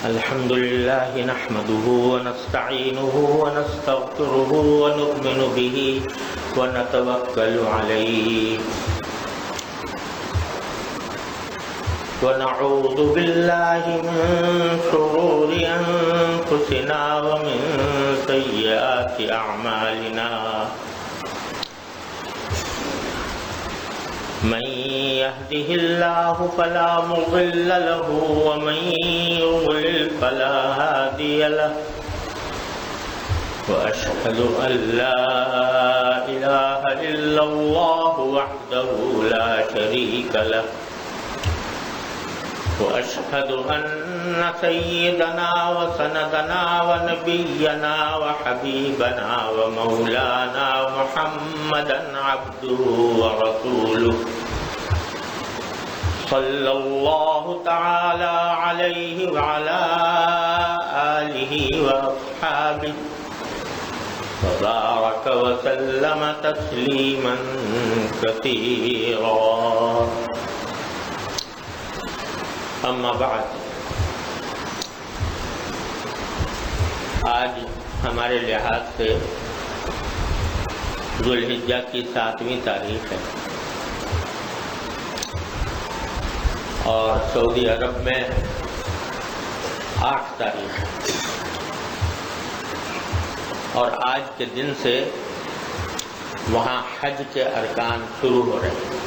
الحمد لله نحمده ونستعينه ونستغفره ونؤمن به ونتوكل عليه ونعوذ بالله من شرور أنفسنا ومن سيئات أعمالنا من يهده الله فلا مضل له ومن يضلل فلا هادي له وأشهد أن لا إله إلا الله وحده لا شريك له وأشهد أن سيدنا وسندنا ونبينا وحبيبنا ومولانا محمدا عبده ورسوله صلى الله تعالى عليه وعلى آله وأصحابه وبارك وسلم تسليما كثيرا اما بعد آج ہمارے لحاظ سے ذوالحجہ کی 7ویں تاریخ ہے اور سعودی عرب میں 8 تاریخ ہے اور آج کے دن سے وہاں حج کے ارکان شروع ہو رہے ہیں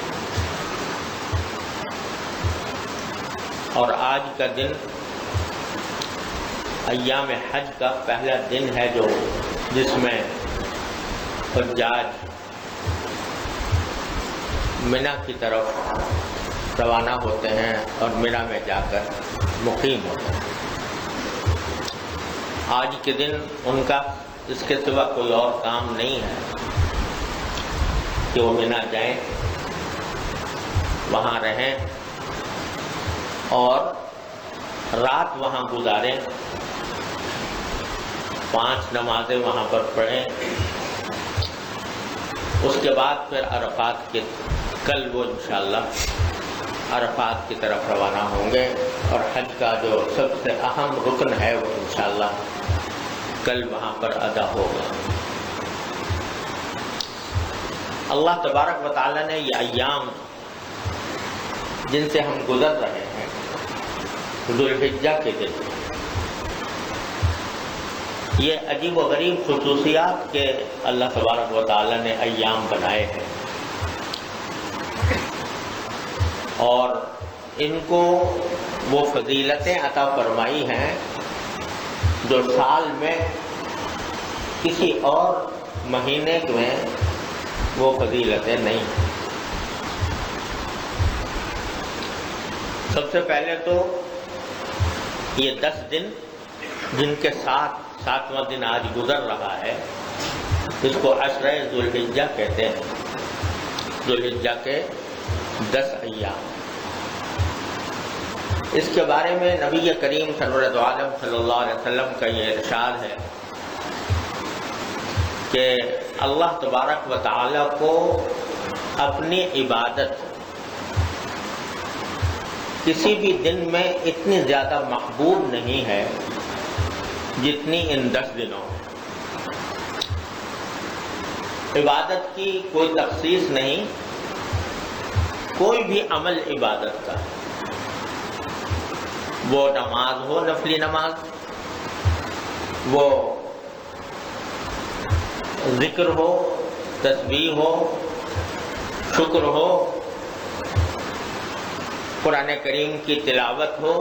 اور آج کا دن ایام حج کا پہلا دن ہے جس میں حجاج منی کی طرف روانہ ہوتے ہیں اور منی میں جا کر مقیم ہوتے ہیں۔ آج کے دن ان کا اس کے سوا کوئی اور کام نہیں ہے کہ وہ منی جائیں، وہاں رہیں اور رات وہاں گزاریں، 5 نمازیں وہاں پر پڑھیں، اس کے بعد پھر عرفات کے کل وہ انشاءاللہ عرفات کی طرف روانہ ہوں گے اور حج کا جو سب سے اہم رکن ہے وہ انشاءاللہ کل وہاں پر ادا ہوگا۔ اللہ تبارک و تعالی نے یہ ایام جن سے ہم گزر رہے ہیں ذوالحجہ کے دن، یہ عجیب و غریب خصوصیات کے اللہ تبارک و تعالی نے ایام بنائے ہیں اور ان کو وہ فضیلتیں عطا فرمائی ہیں جو سال میں کسی اور مہینے میں وہ فضیلتیں نہیں۔ سب سے پہلے تو یہ 10 دن جن کے ساتھ 7واں دن آج گزر رہا ہے اس کو عشرہ ذوالحجہ کہتے ہیں، ذوالحجہ کے 10 ایام۔ اس کے بارے میں نبی کریم سرورت عالم صلی اللہ علیہ وسلم کا یہ ارشاد ہے کہ اللہ تبارک و تعالی کو اپنی عبادت کسی بھی دن میں اتنی زیادہ محبوب نہیں ہے جتنی ان 10 دنوں میں۔ عبادت کی کوئی تخصیص نہیں، کوئی بھی عمل عبادت کا، وہ نماز ہو، نفلی نماز، وہ ذکر ہو، تسبیح ہو، شکر ہو، قرآن کریم کی تلاوت ہو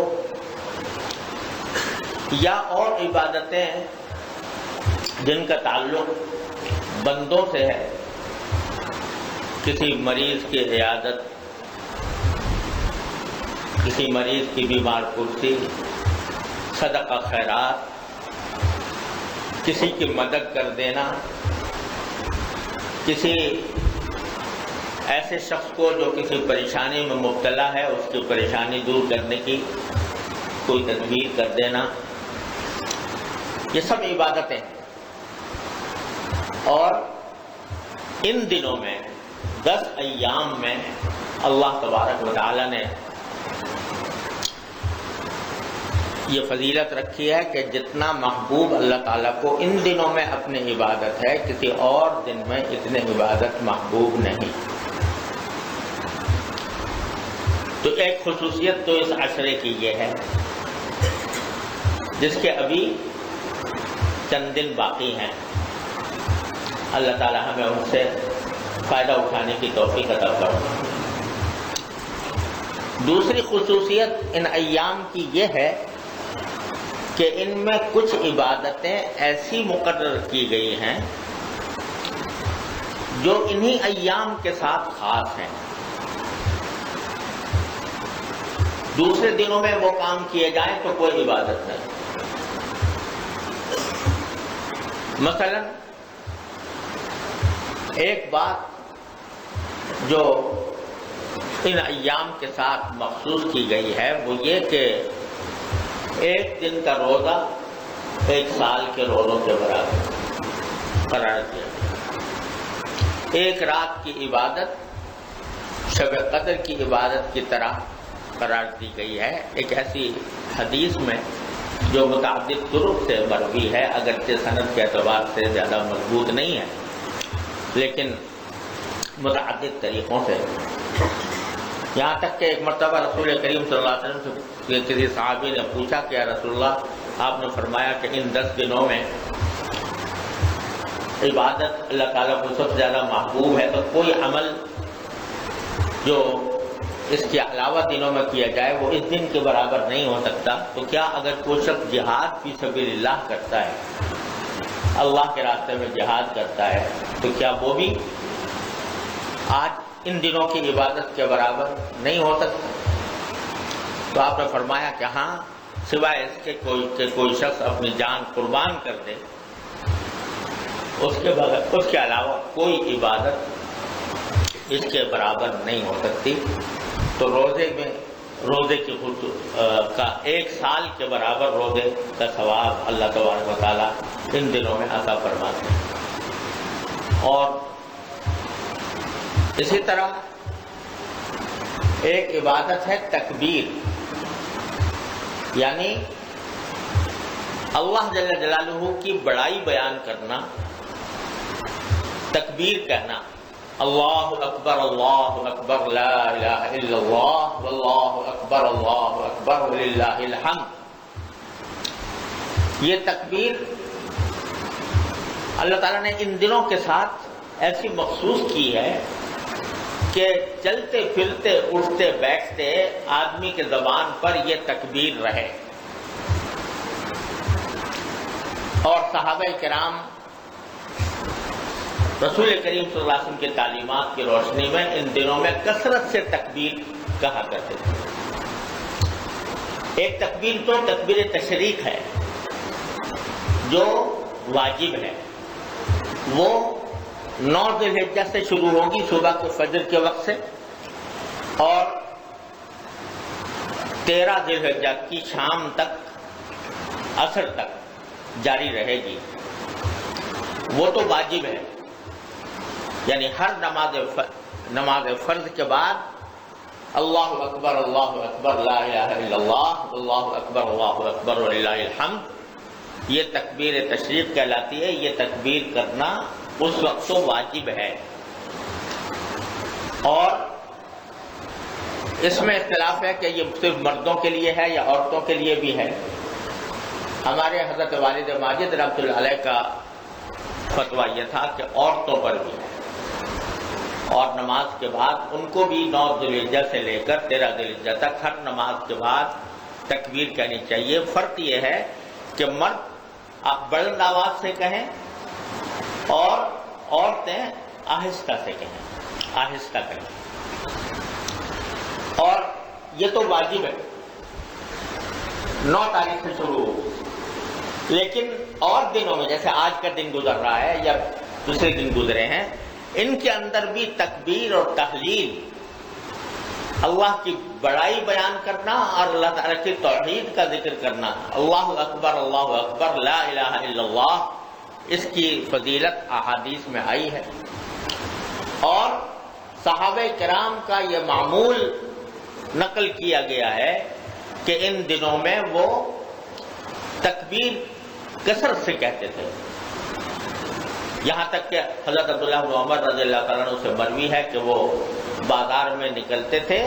یا اور عبادتیں جن کا تعلق بندوں سے ہے، کسی مریض کی عیادت، کسی مریض کی بیمار پرسی، صدقہ خیرات، کسی کی مدد کر دینا، کسی ایسے شخص کو جو کسی پریشانی میں مبتلا ہے اس کی پریشانی دور کرنے کی کوئی تدبیر کر دینا، یہ سب عبادتیں۔ اور ان دنوں میں 10 ایام میں اللہ تبارک و تعالی نے یہ فضیلت رکھی ہے کہ جتنا محبوب اللہ تعالیٰ کو ان دنوں میں اپنی عبادت ہے، کسی اور دن میں اتنے عبادت محبوب نہیں۔ تو ایک خصوصیت تو اس عشرے کی یہ ہے جس کے ابھی چند دن باقی ہیں، اللہ تعالیٰ ہمیں ان سے فائدہ اٹھانے کی توفیق عطا فرمائے۔ دوسری خصوصیت ان ایام کی یہ ہے کہ ان میں کچھ عبادتیں ایسی مقرر کی گئی ہیں جو انہی ایام کے ساتھ خاص ہیں، دوسرے دنوں میں وہ کام کیے جائیں تو کوئی عبادت نہیں۔ مثلا ایک بات جو ان ایام کے ساتھ مخصوص کی گئی ہے وہ یہ کہ ایک دن کا روزہ ایک سال کے روزوں کے برابر قرار دیا گیا، ایک رات کی عبادت شب قدر کی عبادت کی طرح قرار دی گئی ہے۔ ایک ایسی حدیث میں جو متعدد طرق سے مروی ہے، اگرچہ سند کے اعتبار سے زیادہ مضبوط نہیں ہے لیکن متعدد طریقوں سے، یہاں تک کہ ایک مرتبہ رسول کریم صلی اللہ علیہ وسلم سے کسی صحابی نے پوچھا کہ یا رسول اللہ، آپ نے فرمایا کہ ان 10 دنوں میں عبادت اللہ تعالیٰ کو سب سے زیادہ محبوب ہے، تو کوئی عمل جو اس کے علاوہ دنوں میں کیا جائے وہ اس دن کے برابر نہیں ہو سکتا، تو کیا اگر کوئی شخص جہاد فی سبیل اللہ کرتا ہے، اللہ کے راستے میں جہاد کرتا ہے، تو کیا وہ بھی آج ان دنوں کی عبادت کے برابر نہیں ہو سکتا؟ تو آپ نے فرمایا کہ ہاں، سوائے اس کے کوئی شخص اپنی جان قربان کر دے، اس کے علاوہ کوئی عبادت اس کے برابر نہیں ہو سکتی۔ تو روزے کی کا ایک سال کے برابر روزے کا ثواب اللہ تبارک و تعالیٰ ان دنوں میں عطا فرماتے ہیں۔ اور اسی طرح ایک عبادت ہے تکبیر، یعنی اللہ جل جلالہ کی بڑائی بیان کرنا، تکبیر کہنا، اللہ اکبر لا الہ الا اللہ واللہ اکبر وللہ الحمد۔ یہ تکبیر اللہ تعالیٰ نے ان دنوں کے ساتھ ایسی مخصوص کی ہے کہ چلتے پھرتے اٹھتے بیٹھتے آدمی کے زبان پر یہ تکبیر رہے۔ اور صحابہ کرام رسول کریم صلی اللہ علیہ وسلم کی تعلیمات کی روشنی میں ان دنوں میں کثرت سے تکبیر کہا کرتے تھے۔ ایک تکبیر تو تکبیر تشریق ہے جو واجب ہے، وہ 9 ذی الحجہ سے شروع ہوگی صبح کے فجر کے وقت سے، اور 13 ذی الحجہ کی شام تک عصر تک جاری رہے گی۔ وہ تو واجب ہے، یعنی ہر نماز فرض کے بعد اللہ اکبر لا الہ الا اللہ اکبر وللہ الحمد، یہ تکبیر تشریق کہلاتی ہے۔ یہ تکبیر کرنا اس وقت تو واجب ہے، اور اس میں اختلاف ہے کہ یہ صرف مردوں کے لیے ہے یا عورتوں کے لیے بھی ہے۔ ہمارے حضرت والد ماجد رحمۃ اللہ علیہ کا فتویٰ یہ تھا کہ عورتوں پر بھی ہے، اور نماز کے بعد ان کو بھی 9 ذی الحجہ سے لے کر 13 ذی الحجہ تک ہر نماز کے بعد تکبیر کہنی چاہیے۔ فرق یہ ہے کہ مرد آپ بلند آواز سے کہیں اور عورتیں آہستہ سے کہیں، آہستہ کہیں، اور یہ تو واجب ہے، 9 تاریخ سے شروع ہو۔ لیکن اور دنوں میں جیسے آج کا دن گزر رہا ہے یا دوسرے دن گزرے ہیں، ان کے اندر بھی تکبیر اور تحلیل، اللہ کی بڑائی بیان کرنا اور اللہ تعالیٰ کی توحید کا ذکر کرنا، اللہ اکبر لا الہ الا اللہ، اس کی فضیلت احادیث میں آئی ہے۔ اور صحابہ کرام کا یہ معمول نقل کیا گیا ہے کہ ان دنوں میں وہ تکبیر کثرت سے کہتے تھے، یہاں تک کہ حضرت عبداللہ بن عمر رضی اللہ تعالیٰ عنہ سے مروی ہے کہ وہ بازار میں نکلتے تھے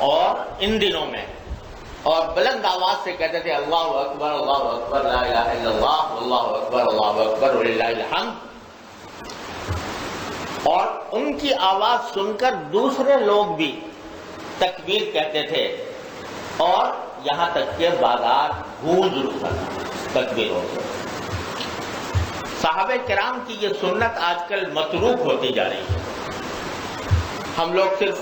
اور ان دنوں میں اور بلند آواز سے کہتے تھے اللہ اکبر لا الہ الا اللہ اللہ اکبر وللہ الحمد، اور ان کی آواز سن کر دوسرے لوگ بھی تکبیر کہتے تھے اور یہاں تک کہ بازار گونج اٹھتا تکبیروں سے۔ صحابہ کرام کی یہ سنت آج کل متروک ہوتی جا رہی ہے، ہم لوگ صرف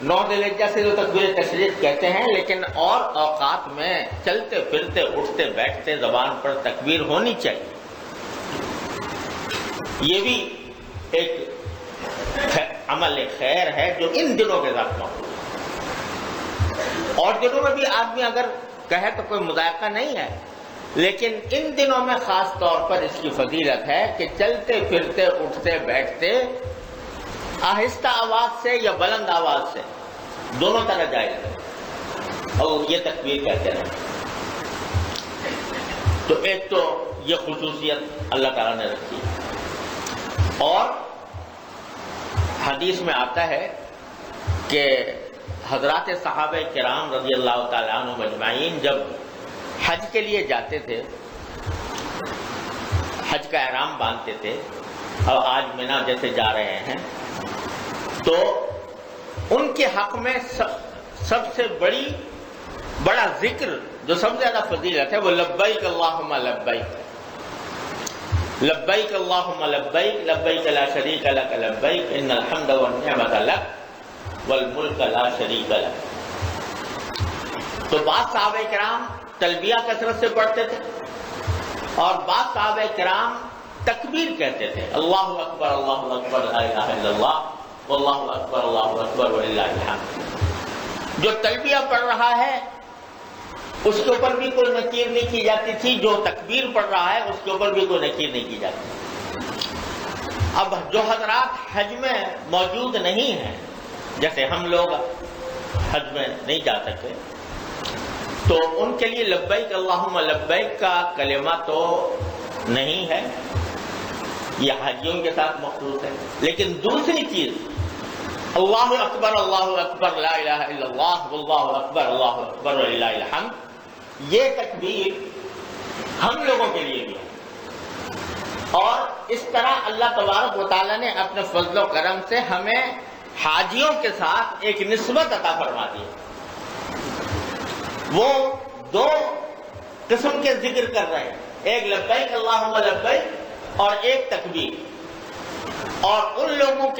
9 ذی الحجہ سے جو تکبیر تشریق کہتے ہیں، لیکن اور اوقات میں چلتے پھرتے اٹھتے بیٹھتے زبان پر تکبیر ہونی چاہیے۔ یہ بھی ایک عمل خیر ہے جو ان دنوں کے ساتھ موجود ہے، اور دنوں میں بھی آدمی اگر کہے تو کوئی مذائقہ نہیں ہے، لیکن ان دنوں میں خاص طور پر اس کی فضیلت ہے کہ چلتے پھرتے اٹھتے بیٹھتے آہستہ آواز سے یا بلند آواز سے دونوں طرح جائز ہے اور یہ تکبیر کہتے ہیں۔ تو ایک تو یہ خصوصیت اللہ تعالیٰ نے رکھی، اور حدیث میں آتا ہے کہ حضرات صحابہ کرام رضی اللہ تعالیٰ عنہم اجمعین جب حج کے لیے جاتے تھے، حج کا احرام باندھتے تھے، اور آج مینا جیسے جا رہے ہیں، تو ان کے حق میں سب سے بڑا ذکر جو سب سے زیادہ فضیلت ہے وہ لبیک اللہم لبیک، لبیک اللہم لبیک لبیک لا شریک لک لبیک ان الحمد والنعمت لک والملک لا شریک لک۔ تو بعض صحابہ کرام تلبیہ کثرت سے پڑھتے تھے اور بعض صحابہ کرام تکبیر کہتے تھے، اللہ اکبر لا الہ الا اللہ واللہ اکبر وللہ الحمد۔ جو تلبیہ پڑھ رہا ہے اس کے اوپر بھی کوئی نکیر نہیں کی جاتی تھی، جو تکبیر پڑھ رہا ہے اس کے اوپر بھی کوئی نکیر نہیں کی جاتی۔ اب جو حضرات حج میں موجود نہیں ہیں، جیسے ہم لوگ حج میں نہیں جا سکتے، تو ان کے لیے لبیک اللہم لبیک کا کلمہ تو نہیں ہے، یہ حاجیوں کے ساتھ مخصوص ہے، لیکن دوسری چیز اللہ اکبر لا الہ الا اللہ واللہ اکبر وللہ الحمد، یہ تکبیر ہم لوگوں کے لیے بھی ہے، اور اس طرح اللہ تبارک و تعالیٰ نے اپنے فضل و کرم سے ہمیں حاجیوں کے ساتھ ایک نسبت عطا فرما دی ہے۔ وہ 2 قسم کے ذکر کر رہے ہیں، ایک لبیک اللہم لبیک اور ایک تکبیر، اور ان لوگوں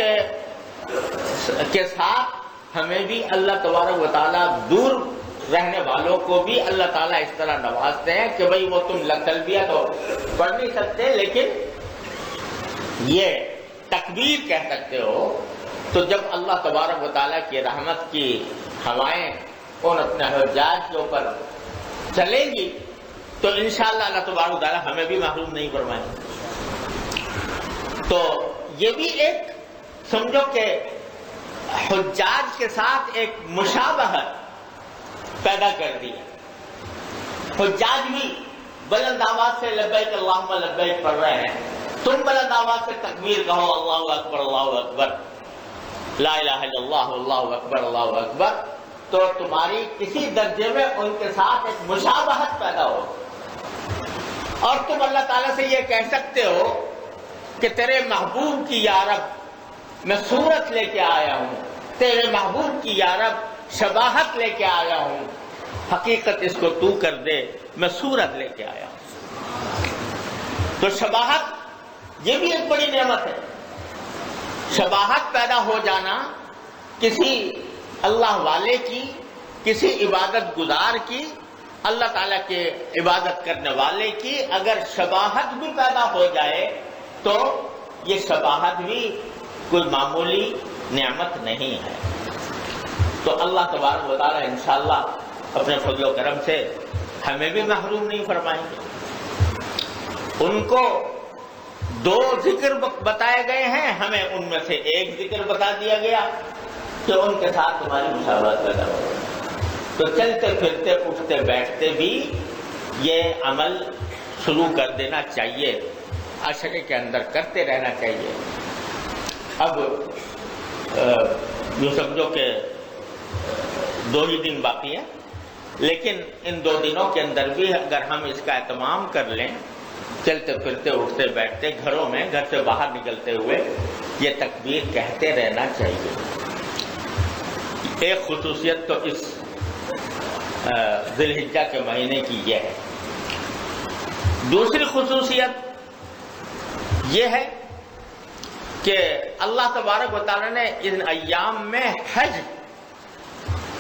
کے ساتھ ہمیں بھی اللہ تبارک و تعالیٰ دور رہنے والوں کو بھی اللہ تعالیٰ اس طرح نوازتے ہیں کہ بھئی وہ تم تلبیہ تو پڑھ نہیں سکتے لیکن یہ تکبیر کہہ سکتے ہو، تو جب اللہ تبارک و تعالیٰ کی رحمت کی ہوائیں ان اپنے حجاج کے اوپر چلیں گی تو انشاءاللہ اللہ تبارک و تعالیٰ ہمیں بھی محروم نہیں فرمائیں گے۔ تو یہ بھی ایک سمجھو کہ حجاج کے ساتھ ایک مشابہت پیدا کر دی ہے، حجاج بھی بلند آواز سے لبیک اللہم لبیک پڑھ رہے ہیں، تم بلند آواز سے تکبیر کہو اللہ اکبر لا الہ الا اللہ اللہ اکبر، تو تمہاری کسی درجے میں ان کے ساتھ ایک مشابہت پیدا ہو، اور تم اللہ تعالیٰ سے یہ کہہ سکتے ہو کہ تیرے محبوب کی یا رب میں صورت لے کے آیا ہوں، تیرے محبوب کی یا رب شباہت لے کے آیا ہوں، حقیقت اس کو تو کر دے میں صورت لے کے آیا ہوں۔ تو شباہت یہ بھی ایک بڑی نعمت ہے، شباہت پیدا ہو جانا کسی اللہ والے کی، کسی عبادت گزار کی، اللہ تعالیٰ کے عبادت کرنے والے کی اگر شباہت بھی پیدا ہو جائے تو یہ شباہت بھی کوئی معمولی نعمت نہیں ہے۔ تو اللہ تبارک و تعالیٰ انشاءاللہ اپنے فضل و کرم سے ہمیں بھی محروم نہیں فرمائیں گے۔ ان کو 2 ذکر بتائے گئے ہیں، ہمیں ان میں سے ایک ذکر بتا دیا گیا کہ ان کے ساتھ تمہاری مشابہت پیدا ہو، تو چلتے پھرتے اٹھتے بیٹھتے بھی یہ عمل شروع کر دینا چاہیے، عشرے کے اندر کرتے رہنا چاہیے۔ اب یوں سمجھو کہ 2 ہی دن باقی ہیں، لیکن ان 2 دنوں کے اندر بھی اگر ہم اس کا اہتمام کر لیں، چلتے پھرتے اٹھتے بیٹھتے گھروں میں، گھر سے باہر نکلتے ہوئے یہ تکبیر کہتے رہنا چاہیے۔ ایک خصوصیت تو اس ذی الحجہ کے مہینے کی یہ ہے۔ دوسری خصوصیت یہ ہے کہ اللہ تبارک و تعالیٰ نے ان ایام میں حج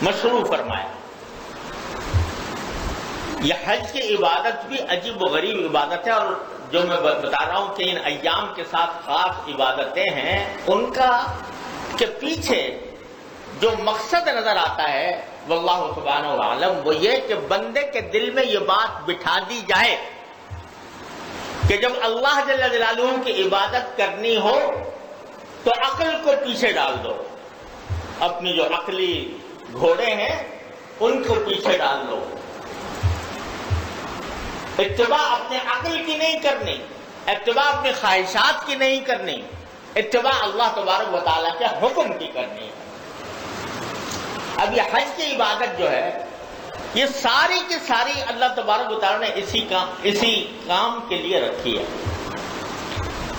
مشروع فرمایا۔ یہ حج کی عبادت بھی عجیب و غریب عبادت ہے، اور جو میں بتا رہا ہوں کہ ان ایام کے ساتھ خاص عبادتیں ہیں، ان کا کے پیچھے جو مقصد نظر آتا ہے واللہ سبحانہ عالم، وہ یہ کہ بندے کے دل میں یہ بات بٹھا دی جائے کہ جب اللہ جل جلالہ کی عبادت کرنی ہو تو عقل کو پیچھے ڈال دو، اپنی جو عقلی گھوڑے ہیں ان کو پیچھے ڈال دو، اتباع اپنے عقل کی نہیں کرنی، اتباع اپنی خواہشات کی نہیں کرنی، اتباع اللہ تبارک و تعالیٰ کے حکم کی کرنی ہے۔ اب یہ حج کی عبادت جو ہے، یہ ساری کی ساری اللہ تبارک و تعالیٰ نے اسی کام کے لیے رکھی ہے۔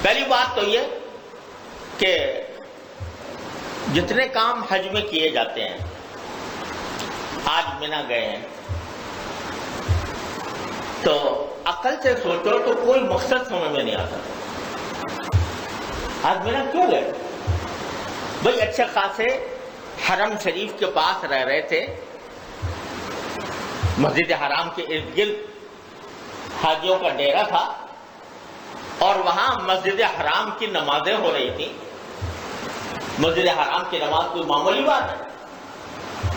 پہلی بات تو یہ کہ جتنے کام حج میں کیے جاتے ہیں، آج منا گئے ہیں تو عقل سے سوچو تو کوئی مقصد سمجھ میں نہیں آتا۔ آج منا کیوں گئے؟ بھئی اچھے خاصے حرم شریف کے پاس رہ رہے تھے، مسجد حرام کے ارد گرد حاجیوں کا ڈیرا تھا، اور وہاں مسجد حرام کی نمازیں ہو رہی تھیں۔ مسجد حرام کی نماز کوئی معمولی بات ہے،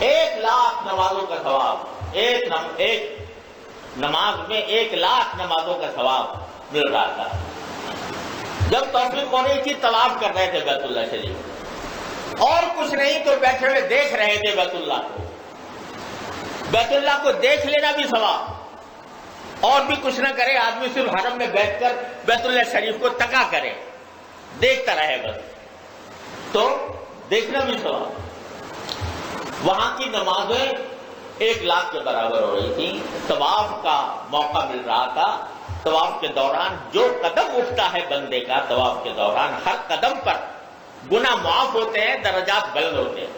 1,00,000 نمازوں کا ثواب، ایک نماز میں 1,00,000 نمازوں کا ثواب مل رہا تھا۔ جب توفیق ہو رہی تھی طواف کر رہے تھے بیت اللہ شریف، اور کچھ نہیں تو بیٹھے ہوئے دیکھ رہے تھے بیت اللہ کو۔ بیت اللہ کو دیکھ لینا بھی ثواب، اور بھی کچھ نہ کرے آدمی، صرف حرم میں بیٹھ کر بیت اللہ شریف کو تکا کرے، دیکھتا رہے بس، تو دیکھنا بھی ثواب۔ وہاں کی نمازیں 1,00,000 کے برابر ہو رہی تھی، طواف کا موقع مل رہا تھا۔ طواف کے دوران جو قدم اٹھتا ہے بندے کا، طواف کے دوران ہر قدم پر گناہ معاف ہوتے ہیں، درجات بلند ہوتے ہیں۔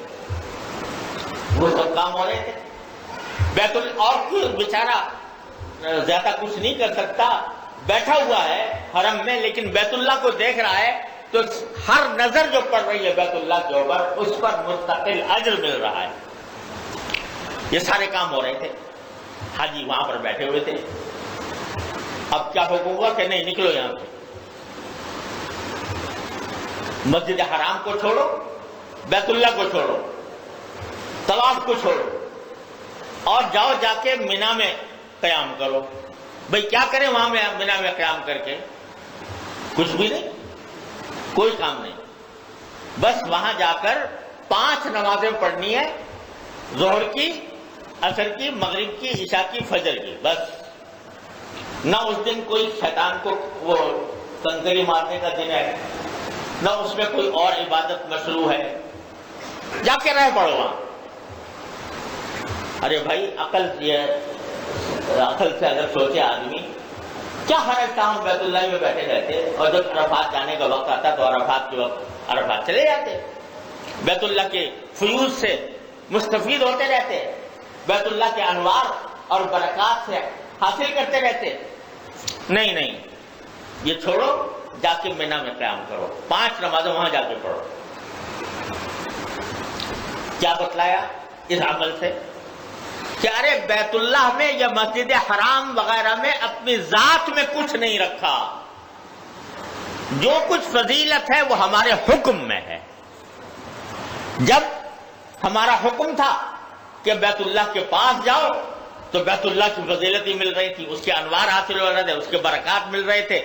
وہ سب کام ہو رہے تھے۔ بیت اللہ اور کوئی بیچارہ زیادہ کچھ نہیں کر سکتا، بیٹھا ہوا ہے حرم میں، لیکن بیت اللہ کو دیکھ رہا ہے، تو ہر نظر جو پڑ رہی ہے بیت اللہ کے اوپر، اس پر مستقل اجر مل رہا ہے۔ یہ سارے کام ہو رہے تھے، حاجی وہاں پر بیٹھے ہوئے تھے۔ اب کیا حکم ہوا کہ نہیں، نکلو یہاں سے، مسجد حرام کو چھوڑو، بیت اللہ کو چھوڑو، طواف کو چھوڑو، اور جاؤ جا کے مینا میں قیام کرو۔ بھئی کیا کریں وہاں میں مینا میں قیام کر کے؟ کچھ بھی نہیں، کوئی کام نہیں، بس وہاں جا کر 5 نمازیں پڑھنی ہے، ظہر کی، عصر کی، مغرب کی، عشاء کی، فجر کی، بس۔ نہ اس دن کوئی شیطان کو وہ کنکری مارنے کا دن ہے، نہ اس میں کوئی اور عبادت مشروع ہے، جا کے رہ پڑو وہاں۔ ارے بھائی عقل سے اگر سوچے آدمی، کیا حرج تھا ہم بیت اللہ میں بیٹھے رہتے، اور جب عرفات جانے کا وقت آتا تو عرفات کے وقت عرفات چلے جاتے، بیت اللہ کے فیوز سے مستفید ہوتے رہتے، بیت اللہ کے انوار اور برکات سے حاصل کرتے رہتے۔ نہیں، یہ چھوڑو، جا کے مینا میں قیام کرو، 5 نمازیں وہاں جا کے پڑھو۔ کیا بتلایا اس عمل سے؟ کہ ارے بیت اللہ میں یا مسجد حرام وغیرہ میں اپنی ذات میں کچھ نہیں رکھا، جو کچھ فضیلت ہے وہ ہمارے حکم میں ہے۔ جب ہمارا حکم تھا کہ بیت اللہ کے پاس جاؤ تو بیت اللہ کی فضیلت ہی مل رہی تھی، اس کے انوار حاصل ہو رہے تھے، اس کے برکات مل رہے تھے۔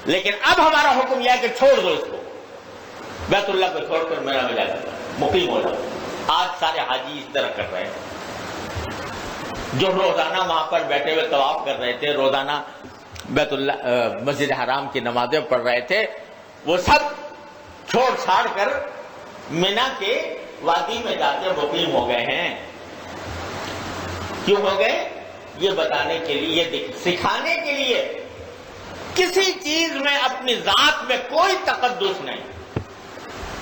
لیکن اب ہمارا حکم یہ ہے کہ چھوڑ دو اس کو، بیت اللہ کو چھوڑ کر میرا ملا جاتا مقیم ہو جاتا۔ آج سارے حاجی اس طرح کر رہے ہیں۔ جو روزانہ وہاں پر بیٹھے ہوئے طواف کر رہے تھے، روزانہ بیت اللہ مسجد حرام کی نمازیں پڑھ رہے تھے، وہ سب چھوڑ چھاڑ کر مینا کے وادی میں جا کے مقیم ہو گئے ہیں۔ کیوں ہو گئے؟ یہ بتانے کے لیے، یہ سکھانے کے لیے کسی چیز میں اپنی ذات میں کوئی تقدس نہیں،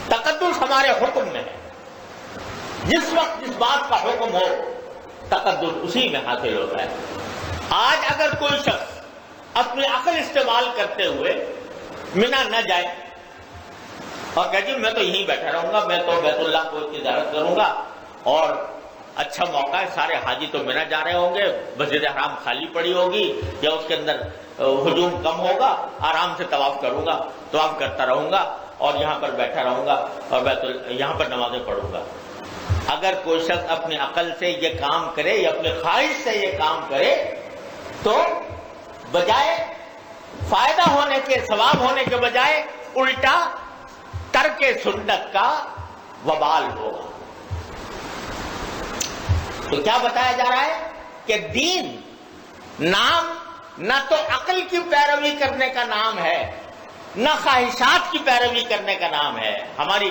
تقدس ہمارے حکم میں ہے۔ جس وقت جس بات کا حکم ہو تقدس اسی میں حاصل ہوتا ہے۔ آج اگر کوئی شخص اپنی عقل استعمال کرتے ہوئے مینا نہ جائے اور کہ جی میں تو یہیں بیٹھا رہوں گا، میں تو بیت اللہ کو زیارت کروں گا، اور اچھا موقع ہے، سارے حاجی تو مینا جا رہے ہوں گے، مسجد حرام خالی پڑی ہوگی یا اس کے اندر ہجوم کم ہوگا، آرام سے طواف کروں گا، طواف کرتا رہوں گا اور یہاں پر بیٹھا رہوں گا اور یہاں پر نمازیں پڑھوں گا۔ اگر کوئی شخص اپنی عقل سے یہ کام کرے یا اپنی خواہش سے یہ کام کرے تو بجائے فائدہ ہونے کے، ثواب ہونے کے بجائے الٹا ترک سنت کا وبال ہوگا۔ تو کیا بتایا جا رہا ہے کہ دین نام نہ تو عقل کی پیروی کرنے کا نام ہے، نہ خواہشات کی پیروی کرنے کا نام ہے۔ ہماری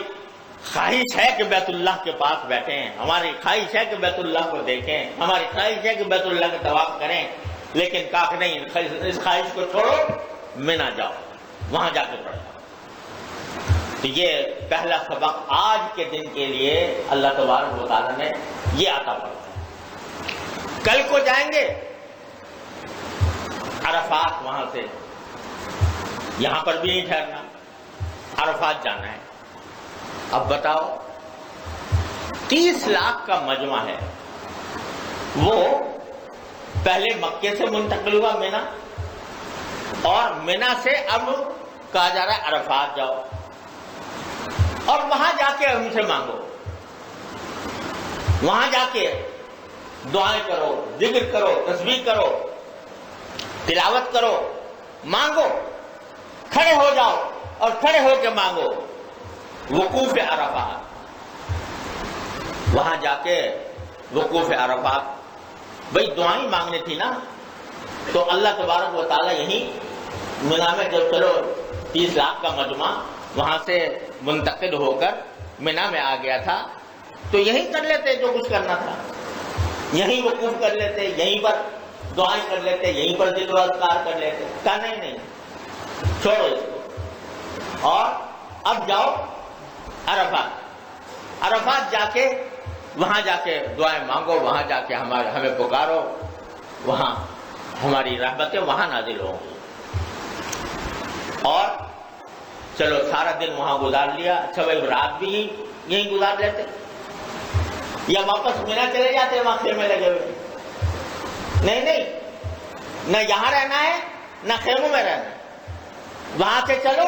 خواہش ہے کہ بیت اللہ کے پاس بیٹھیں، ہماری خواہش ہے کہ بیت اللہ کو دیکھیں، ہماری خواہش ہے کہ بیت اللہ کا طواف کریں، لیکن کاف نہیں، اس خواہش کو چھوڑو، مینا جاؤ، وہاں جا کے پڑھ جاؤ۔ تو یہ پہلا سبق آج کے دن کے لیے اللہ تبارک و تعالیٰ نے یہ عطا فرمایا۔ کل کو جائیں گے عرفات، وہاں سے یہاں پر بھی نہیں ٹھہرنا، عرفات جانا ہے۔ اب بتاؤ 30 لاکھ کا مجمع ہے، وہ پہلے مکے سے منتقل ہوا مینا، اور مینا سے اب کہا جا رہا ہے عرفات جاؤ اور وہاں جا کے ہم سے مانگو، وہاں جا کے دعائیں کرو، ذکر کرو، تسبیح کرو، تلاوت کرو، مانگو، کھڑے ہو جاؤ اور کھڑے ہو کے مانگو۔ وقوف عرفات، وہاں جا کے وقوف عرفات، بھئی دعائیں مانگنی تھی نا، تو اللہ تبارک و تعالیٰ یہیں مینا میں جب چلو 30 لاکھ کا مجمع وہاں سے منتقل ہو کر مینا میں آ گیا تھا، تو یہیں کر لیتے جو کچھ کرنا تھا، یہیں وقوف کر لیتے، یہیں پر دعائیں کر لیتے، یہیں پر ذکر و اذکار کر لیتے۔ کہا نہیں، چھوڑو اس کو، اور اب جاؤ عرفات، عرفات جا کے وہاں جا کے دعائیں مانگو، وہاں جا کے ہمیں پکارو، وہاں ہماری رحمتیں وہاں نازل ہوں گی۔ اور چلو سارا دن وہاں گزار لیا، اچھا بھائی رات بھی یہیں گزار لیتے یا واپس مینا چلے جاتے، وہاں خیمے لگے ہوئے؟ نہیں، نہ یہاں رہنا ہے نہ خیموں میں رہنا ہے، وہاں سے چلو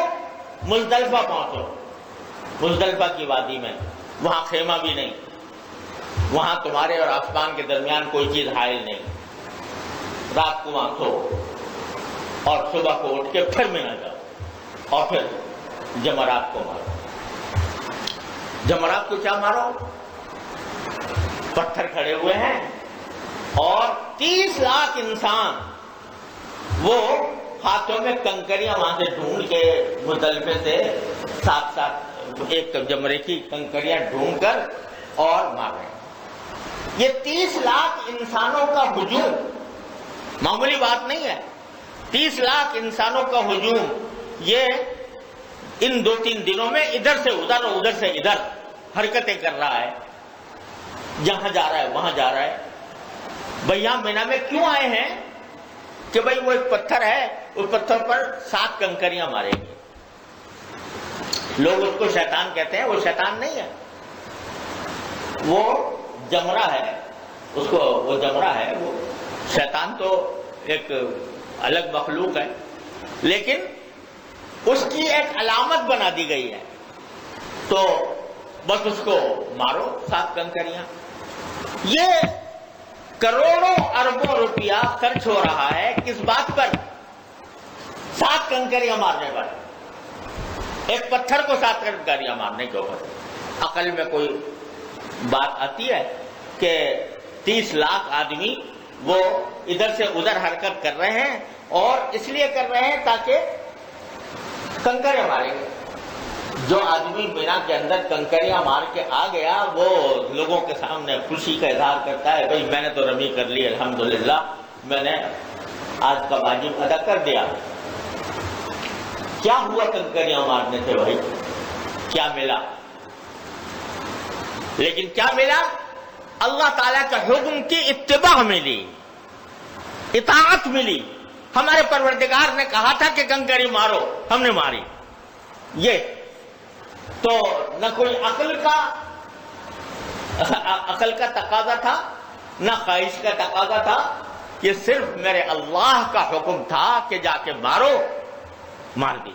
مزدلفہ پہنچو، مزدلفہ کی وادی میں، وہاں خیمہ بھی نہیں، وہاں تمہارے اور آسمان کے درمیان کوئی چیز حائل نہیں، رات کو وہاں سو اور صبح کو اٹھ کے پھر مینا جاؤ اور پھر جمرات کو مارو۔ جمرات کو کیا مارو؟ پتھر کھڑے ہوئے ہیں اور 30 لاکھ انسان وہ ہاتھوں میں کنکریاں وہاں سے ڈھونڈ کے مزدلفے سے ساتھ ایک جمرے کی کنکریاں ڈھونڈ کر اور مار رہے ہیں۔ یہ 30 لاکھ انسانوں کا ہجوم معمولی بات نہیں ہے، 30 لاکھ انسانوں کا ہجوم یہ ان 2-3 دنوں میں ادھر سے ادھر اور ادھر سے ادھر حرکتیں کر رہا ہے، جہاں جا رہا ہے وہاں جا رہا ہے۔ بھیا مینا میں کیوں آئے ہیں کہ بھئی وہ ایک پتھر ہے، اس پتھر پر 7 کنکریاں ماریں گے۔ لوگ اس کو شیطان کہتے ہیں، وہ شیطان نہیں ہے، وہ جمرہ ہے، اس کو وہ جمرہ ہے، وہ شیطان تو ایک الگ مخلوق ہے، لیکن اس کی ایک علامت بنا دی گئی ہے، تو بس اس کو مارو 7 کنکریاں۔ یہ کروڑوں اربوں روپیہ خرچ ہو رہا ہے کس بات پر؟ 7 کنکریاں مارنے پر، ایک پتھر کو 7 کنکریاں مارنے کے اوپر۔ عقل میں کوئی بات آتی ہے کہ 30 لاکھ آدمی وہ ادھر سے ادھر حرکت کر رہے ہیں، اور اس لیے کر رہے ہیں تاکہ کنکریاں ماریں گے. جو آدمی مینا کے اندر کنکریاں مار کے آ گیا وہ لوگوں کے سامنے خوشی کا اظہار کرتا ہے، بھئی میں نے تو رمی کر لی، الحمدللہ میں نے آج کا واجب ادا کر دیا. کیا ہوا کنکریاں مارنے سے بھائی؟ کیا ملا؟ لیکن کیا ملا؟ اللہ تعالیٰ کا حکم کی اتباع ملی، اطاعت ملی. ہمارے پروردگار نے کہا تھا کہ کنکری مارو، ہم نے ماری. یہ تو نہ کوئی عقل کا تقاضا تھا، نہ خواہش کا تقاضا تھا، یہ صرف میرے اللہ کا حکم تھا کہ جا کے مارو، مار دی.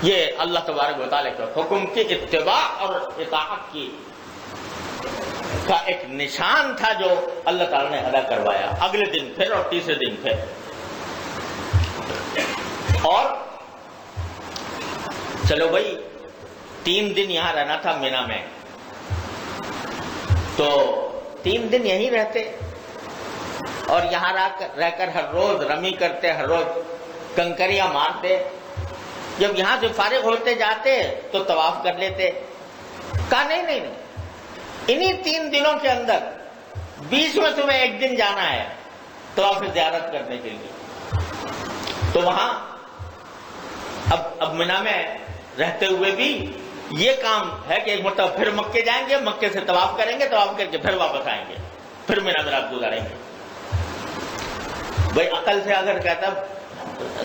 یہ اللہ تبارک و تعالیٰ کے حکم کی اتباع اور اطاعت کا ایک نشان تھا جو اللہ تعالیٰ نے ادا کروایا. اگلے دن پھر اور تیسرے دن پھر. اور چلو بھائی 3 دن یہاں رہنا تھا مینا میں، تو 3 دن یہیں رہتے اور یہاں رہ کر ہر روز رمی کرتے، ہر روز کنکریاں مارتے. جب یہاں سے فارغ ہوتے جاتے تو طواف کر لیتے. کہا نہیں، انہی 3 دنوں کے اندر 20 میں تمہیں ایک دن جانا ہے طواف زیارت کرنے کے لیے. تو وہاں اب مینا میں رہتے ہوئے بھی یہ کام ہے کہ ایک مرتبہ پھر مکے جائیں گے، مکے سے طواف کریں گے، طواف کر کے پھر واپس آئیں گے، پھر مینا میں رات گزاریں گے. بھائی عقل سے اگر کہتا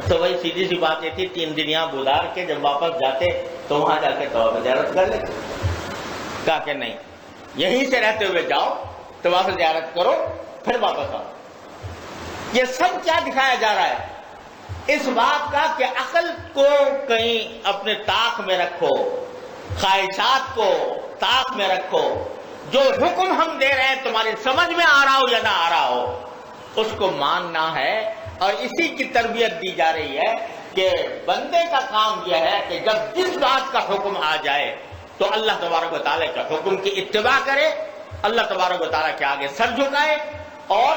تو وہی سیدھی سی بات یہ تھی 3 دن یہاں گزار کے جب واپس جاتے تو وہاں جا کے طواف زیارت کر لیتے. کہا کہ نہیں، یہیں سے رہتے ہوئے جاؤ، طواف زیارت کرو، پھر واپس آؤ. یہ سب کیا دکھایا جا رہا ہے؟ اس بات کا کہ عقل کو کہیں اپنے طاق میں رکھو، خواہشات کو طاق میں رکھو. جو حکم ہم دے رہے ہیں تمہاری سمجھ میں آ رہا ہو یا نہ آ رہا ہو، اس کو ماننا ہے. اور اسی کی تربیت دی جا رہی ہے کہ بندے کا کام یہ ہے کہ جب جس بات کا حکم آ جائے تو اللہ تبارک و تعالیٰ کے حکم کی اتباع کرے، اللہ تبارک و تعالیٰ کے آگے سر جھکائے، اور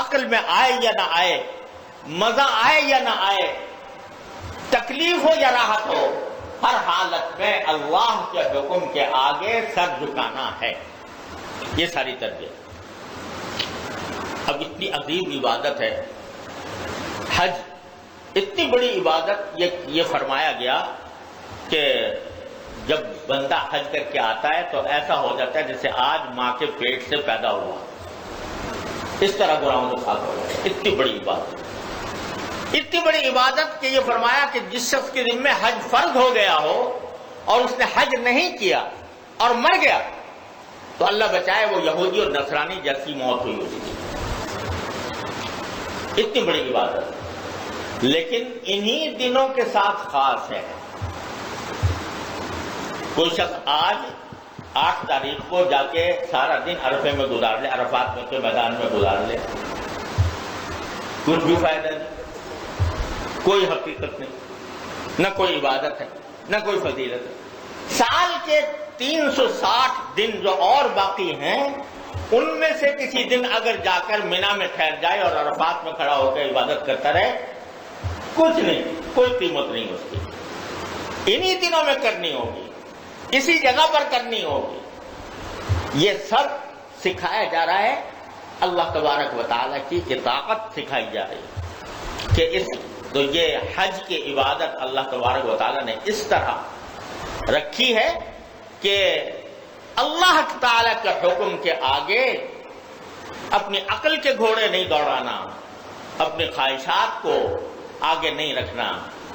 عقل میں آئے یا نہ آئے، مزہ آئے یا نہ آئے، تکلیف ہو یا راحت ہو، ہر حالت میں اللہ کے حکم کے آگے سر جھکانا ہے. یہ ساری تربیت. اب اتنی عظیم عبادت ہے حج، اتنی بڑی عبادت. یہ فرمایا گیا کہ جب بندہ حج کر کے آتا ہے تو ایسا ہو جاتا ہے جیسے آج ماں کے پیٹ سے پیدا ہوا، اس طرح گناہوں سے پاک ہو جاتا ہے. اتنی بڑی عبادت، اتنی بڑی عبادت کہ یہ فرمایا کہ جس شخص کے ذمہ حج فرض ہو گیا ہو اور اس نے حج نہیں کیا اور مر گیا تو اللہ بچائے وہ یہودی اور نصرانی جیسی موت ہوئی ہوتی تھی. اتنی بڑی عبادت، لیکن انہی دنوں کے ساتھ خاص ہے. کوئی شخص آج 8 تاریخ کو جا کے سارا دن عرفے میں گزار لے، عرفات کے میدان میں گزار لے، کچھ بھی فائدہ نہیں، کوئی حقیقت نہیں، نہ کوئی عبادت ہے، نہ کوئی فضیلت ہے. سال کے 360 دن جو اور باقی ہیں ان میں سے کسی دن اگر جا کر مینا میں ٹھہر جائے اور عرفات میں کھڑا ہو کے عبادت کرتا رہے، کچھ نہیں، کوئی قیمت نہیں اس کی. انہی دنوں میں کرنی ہوگی، اسی جگہ پر کرنی ہوگی. یہ سب سکھایا جا رہا ہے، اللہ تبارک و تعالیٰ کی اطاعت سکھائی جا رہی ہے کہ تو یہ حج کی عبادت اللہ تبارک و تعالیٰ نے اس طرح رکھی ہے کہ اللہ تعالیٰ کے حکم کے آگے اپنی عقل کے گھوڑے نہیں دوڑانا، اپنی خواہشات کو آگے نہیں رکھنا،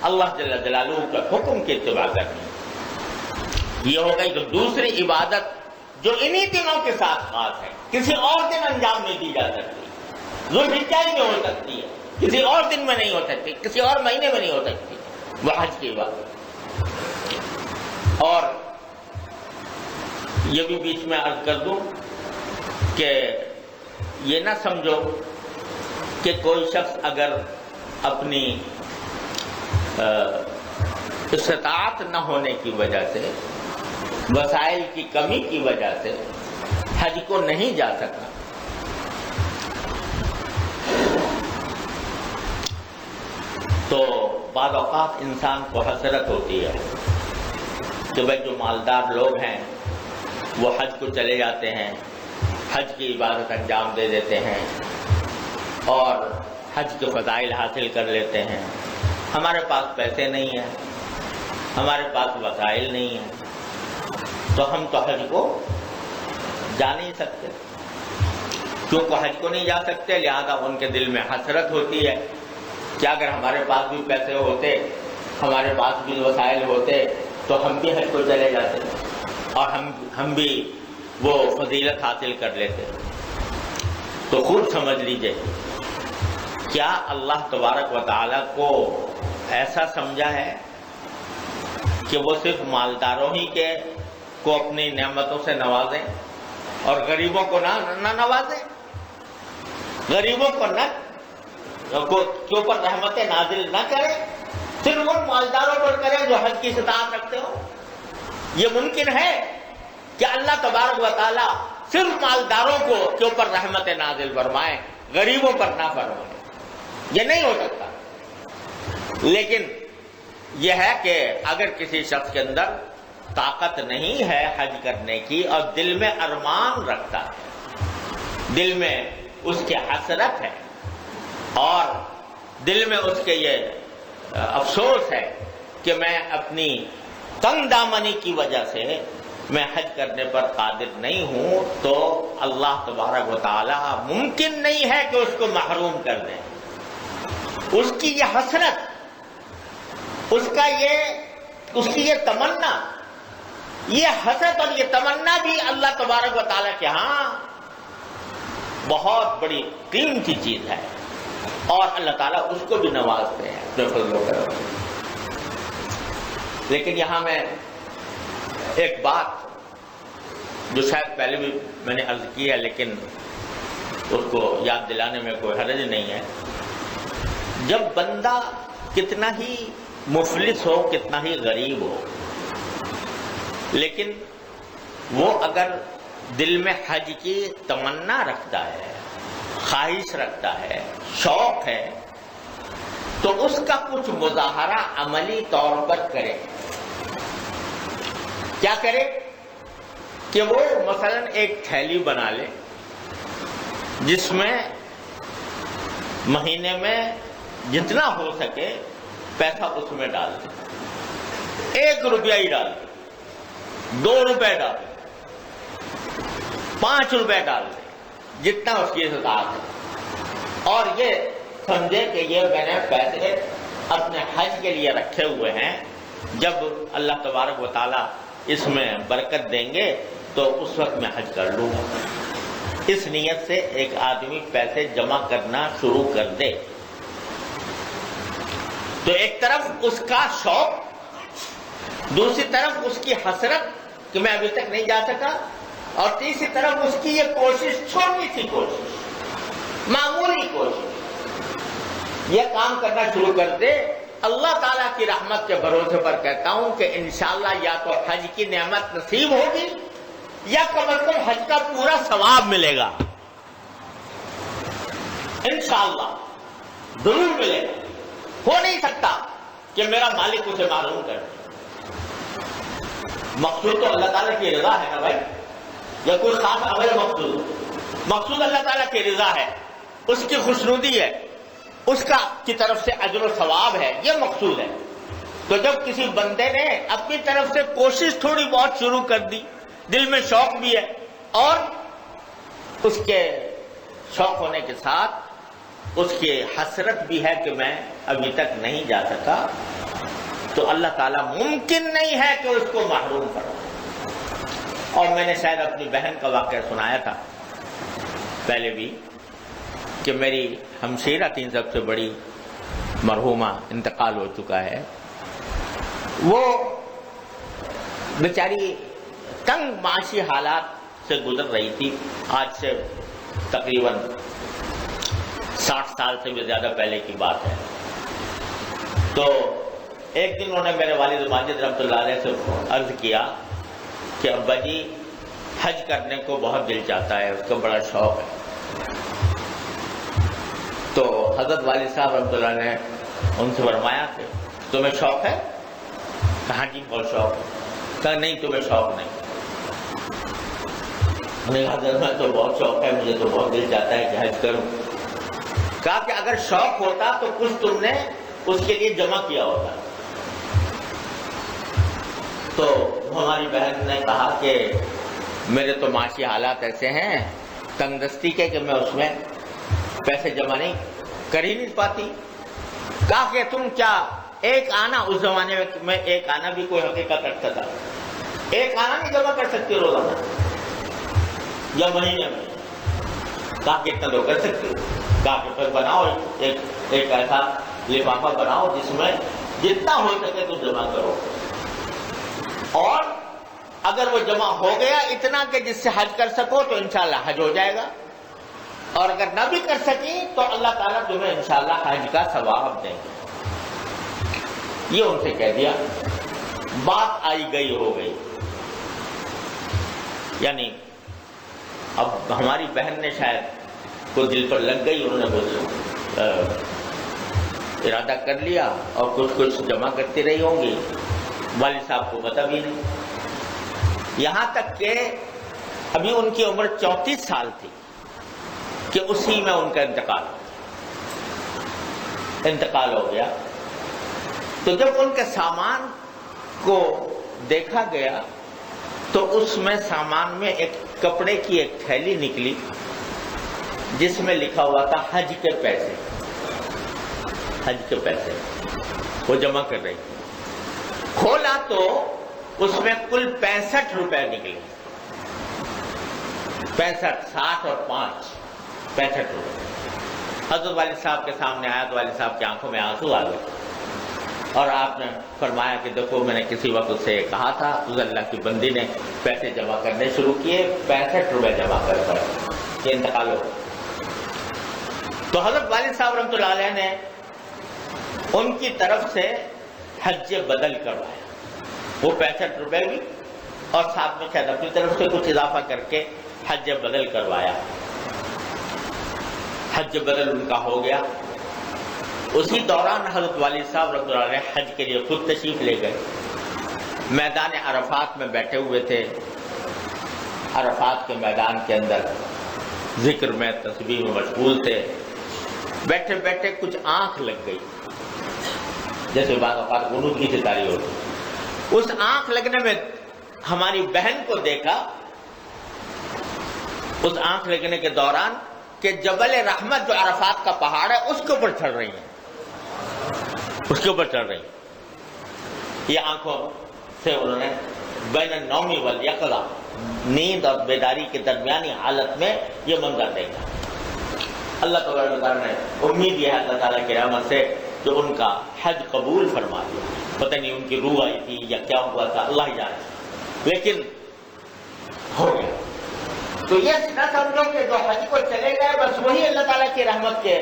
اللہ جل جلالہ کے حکم کی اتباع کرنی. یہ ہو گئی. تو دوسری عبادت جو انہی دنوں کے ساتھ خاص ہے، کسی اور دن انجام نہیں دی جا سکتی، ذوالحجہ میں ہو سکتی ہے، کسی اور دن میں نہیں ہو سکتی، کسی اور مہینے میں نہیں ہو سکتی، وہ حج کی عبادت. اور یہ بھی بیچ میں عرض کر دوں کہ یہ نہ سمجھو کہ کوئی شخص اگر اپنی استطاعت نہ ہونے کی وجہ سے، وسائل کی کمی کی وجہ سے حج کو نہیں جا سکا، تو بعض اوقات انسان کو حسرت ہوتی ہے کہ بھائی جو مالدار لوگ ہیں وہ حج کو چلے جاتے ہیں، حج کی عبادت انجام دے دیتے ہیں اور حج کے فضائل حاصل کر لیتے ہیں۔ ہمارے پاس پیسے نہیں ہیں، ہمارے پاس وسائل نہیں ہیں، تو ہم تو حج کو جا نہیں سکتے۔ کیونکہ حج کو نہیں جا سکتے، لہذا ان کے دل میں حسرت ہوتی ہے کہ اگر ہمارے پاس بھی پیسے ہوتے، ہمارے پاس بھی وسائل ہوتے تو ہم بھی حج کو چلے جاتے اور ہم بھی وہ فضیلت حاصل کر لیتے۔ تو خود سمجھ لیجئے، کیا اللہ تبارک و تعالیٰ کو ایسا سمجھا ہے کہ وہ صرف مالداروں ہی کو اپنی نعمتوں سے نوازیں اور غریبوں کو نہ نوازیں؟ غریبوں کو کے اوپر رحمتیں نازل نہ کریں، صرف ان مالداروں پر کریں جو حج کی استطاعت رکھتے ہو؟ یہ ممکن ہے کہ اللہ تبارک و تعالیٰ صرف مالداروں کے اوپر رحمتیں نازل فرمائیں، غریبوں پر نہ فرمائیں؟ یہ نہیں ہو سکتا۔ لیکن یہ ہے کہ اگر کسی شخص کے اندر طاقت نہیں ہے حج کرنے کی اور دل میں ارمان رکھتا ہے، دل میں اس کی حسرت ہے اور دل میں اس کے یہ افسوس ہے کہ میں اپنی تنگ دامنی کی وجہ سے میں حج کرنے پر قادر نہیں ہوں، تو اللہ تبارک و تعالی ممکن نہیں ہے کہ اس کو محروم کر دیں۔ اس کی یہ حسرت، اس کی یہ تمنا، یہ حسرت اور یہ تمنا بھی اللہ تبارک و تعالیٰ کے ہاں بہت بڑی قیمتی چیز ہے اور اللہ تعالیٰ اس کو بھی نوازتے ہیں اپنے فضل و کرم سے۔ لیکن یہاں میں ایک بات جو شاید پہلے بھی میں نے عرض کی ہے لیکن اس کو یاد دلانے میں کوئی حرج نہیں ہے، جب بندہ کتنا ہی مفلس ہو، کتنا ہی غریب ہو، لیکن وہ اگر دل میں حج کی تمنا رکھتا ہے، خواہش رکھتا ہے، شوق ہے، تو اس کا کچھ مظاہرہ عملی طور پر کرے۔ کیا کرے؟ کہ وہ مثلا ایک تھیلی بنا لے جس میں مہینے میں جتنا ہو سکے پیسہ اس میں ڈال دے، 1 روپیہ ہی ڈال دے، 2 روپے ڈال دے، 5 روپے ڈال دے، جتنا اس کی استطاعت ہے، اور یہ سمجھے کہ یہ میں نے پیسے اپنے حج کے لیے رکھے ہوئے ہیں، جب اللہ تبارک و تعالیٰ اس میں برکت دیں گے تو اس وقت میں حج کر لوں گا۔ اس نیت سے ایک آدمی پیسے جمع کرنا شروع کر دے تو ایک طرف اس کا شوق، دوسری طرف اس کی حسرت کہ میں ابھی تک نہیں جا سکا، اور تیسری طرف اس کی یہ کوشش، چھوٹی سی کوشش، معمولی کوشش، یہ کام کرنا شروع کر دے۔ اللہ تعالیٰ کی رحمت کے بھروسے پر کہتا ہوں کہ انشاءاللہ یا تو حج کی نعمت نصیب ہوگی یا کم از کم حج کا پورا ثواب ملے گا، انشاءاللہ ضرور ملے گا۔ ہو نہیں سکتا کہ میرا مالک اسے معلوم کرے۔ مقصود تو اللہ تعالیٰ کی رضا ہے نا بھائی، یا کوئی خاص عمل مقصود اللہ تعالیٰ کی رضا ہے، اس کی خوشنودی ہے، اس کی طرف سے اجر و ثواب ہے، یہ مقصود ہے۔ تو جب کسی بندے نے اپنی طرف سے کوشش تھوڑی بہت شروع کر دی، دل میں شوق بھی ہے اور اس کے شوق ہونے کے ساتھ اس کی حسرت بھی ہے کہ میں ابھی تک نہیں جا سکا، تو اللہ تعالیٰ ممکن نہیں ہے کہ اس کو محروم کرو۔ اور میں نے شاید اپنی بہن کا واقعہ سنایا تھا پہلے بھی کہ میری ہمشیرہ 3 سب سے بڑی مرحومہ انتقال ہو چکا ہے، وہ بیچاری تنگ معاشی حالات سے گزر رہی تھی، آج سے تقریباً 60 سال سے بھی زیادہ پہلے کی بات ہے۔ تو ایک دن انہوں نے میرے والد ماجد رحمۃ اللہ علیہ سے عرض کیا کہ ابا جی حج کرنے کو بہت دل چاہتا ہے، اس کا بڑا شوق ہے۔ تو حضرت والد صاحب رحمۃ اللہ نے ان سے فرمایا کہ تمہیں شوق ہے؟ کہا جی بہت شوق ہے۔ کہا نہیں تمہیں شوق نہیں۔ میں کہا حضرت میں تو بہت شوق ہے، مجھے تو بہت دل چاہتا ہے کہ حج کروں۔ کہا کہ اگر شوق ہوتا تو کچھ تم نے اس کے لیے جمع کیا ہوتا۔ تو ہماری بہن نے کہا کہ میرے تو معاشی حالات ایسے ہیں تنگ دستی کے کہ میں اس میں پیسے جمع نہیں کر ہی نہیں پاتی۔ کہا کہ تم کیا ایک آنا، اس زمانے میں ایک آنا بھی کوئی حقیقت رکھتا تھا، ایک آنا نہیں جمع کر سکتے روزانہ یا مہینے میں؟ کہا کہ اتنا تو کر سکتے ہو۔ کہا کہ پھر بناؤ ایک ایسا لفافہ بناؤ جس میں جتنا ہو سکے تو جمع کرو، اور اگر وہ جمع ہو گیا اتنا کہ جس سے حج کر سکو تو انشاءاللہ حج ہو جائے گا، اور اگر نہ بھی کر سکی تو اللہ تعالیٰ تمہیں انشاءاللہ حج کا ثواب دیں گے۔ یہ ان سے کہہ دیا، بات آئی گئی ہو گئی۔ یعنی اب ہماری بہن نے شاید کوئی دل پر لگ گئی، انہوں نے کچھ ارادہ کر لیا اور کچھ جمع کرتی رہی ہوں گی، والد صاحب کو پتہ بھی نہیں۔ یہاں تک کہ ابھی ان کی عمر 34 سال تھی کہ اسی میں ان کا انتقال ہو گیا۔ تو جب ان کے سامان کو دیکھا گیا تو اس میں سامان میں ایک کپڑے کی ایک تھیلی نکلی جس میں لکھا ہوا تھا حج کے پیسے، حج کے پیسے وہ جمع کر رہی۔ کھولا تو اس میں کل 65 روپے نکلے، 65، 60 اور 5، 65 روپے۔ حضرت والد صاحب کے سامنے آیا تو والد صاحب کی آنکھوں میں آنسو آ گئے، اور آپ نے فرمایا کہ دیکھو میں نے کسی وقت سے کہا تھا، اس اللہ کی بندی نے پیسے جمع کرنے شروع کیے، 65 روپے جمع کر یہ انتقال ہو۔ تو حضرت والد صاحب رحمۃ اللہ علیہ نے ان کی طرف سے حج بدل کروایا، وہ 65 روپے بھی، اور ساتھ میں شاید اپنی طرف سے کچھ اضافہ کر کے حج بدل کروایا۔ حج بدل ان کا ہو گیا۔ اسی دوران حضرت والد صاحب رضی اللہ عنہ حج کے لیے خود تشریف لے گئے، میدان عرفات میں بیٹھے ہوئے تھے۔ عرفات کے میدان کے اندر ذکر میں، تسبیح میں مشغول تھے۔ بیٹھے بیٹھے کچھ آنکھ لگ گئی، جیسے بعض اوقات قنوت کی ستاری ہوتی۔ اس آنکھ لگنے میں ہماری بہن کو دیکھا، اس آنکھ لگنے کے دوران کہ جبل رحمت جو عرفات کا پہاڑ ہے اس کے اوپر چڑھ رہی ہیں، اس کے اوپر چڑھ رہی ہیں۔ یہ آنکھوں سے انہوں نے بین النوم والیقظہ، نیند اور بیداری کے درمیانی حالت میں یہ منظر دیکھا۔ اللہ تبارک و تعالیٰ نے امید یہ ہے اللہ تعالیٰ کی رحمت سے جو ان کا حج قبول فرما دیا۔ پتہ نہیں ان کی روح آئی تھی یا کیا ہوا تھا، اللہ ہی جانے، لیکن ہو گیا۔ تو یہ نہ سمجھو کہ جو حج کو چلے گئے بس وہی اللہ تعالیٰ کی رحمت کے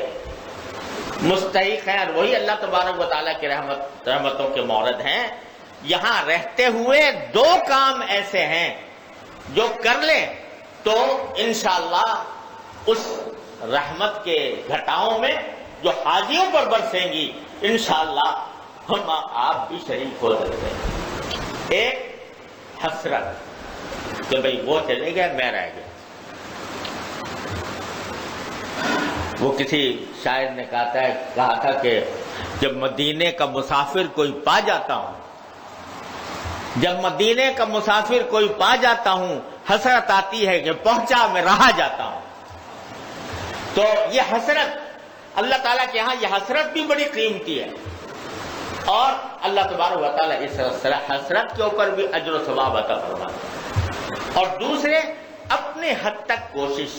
مستحق ہیں، اور وہی اللہ تبارک و تعالیٰ کی رحمتوں کے مورد ہیں۔ یہاں رہتے ہوئے 2 کام ایسے ہیں جو کر لیں تو انشاءاللہ اس رحمت کے گھٹاؤں میں جو حاجیوں پر برسیں گی انشاءاللہ ہم آپ بھی شریک ہو سکتے ہیں۔ ایک حسرت کہ بھئی وہ چلے گئے، میں رہ گیا۔ وہ کسی شاعر نے کہا تھا کہ جب مدینے کا مسافر کوئی پا جاتا ہوں، جب مدینے کا مسافر کوئی پا جاتا ہوں، حسرت آتی ہے کہ پہنچا میں رہا جاتا ہوں۔ تو یہ حسرت اللہ تعالیٰ کے ہاں یہ حسرت بھی بڑی قیمتی ہے، اور اللہ تبارک و تعالیٰ اس حسرت کے اوپر بھی اجر و ثواب عطا فرماتا ہے۔ اور دوسرے اپنے حد تک کوشش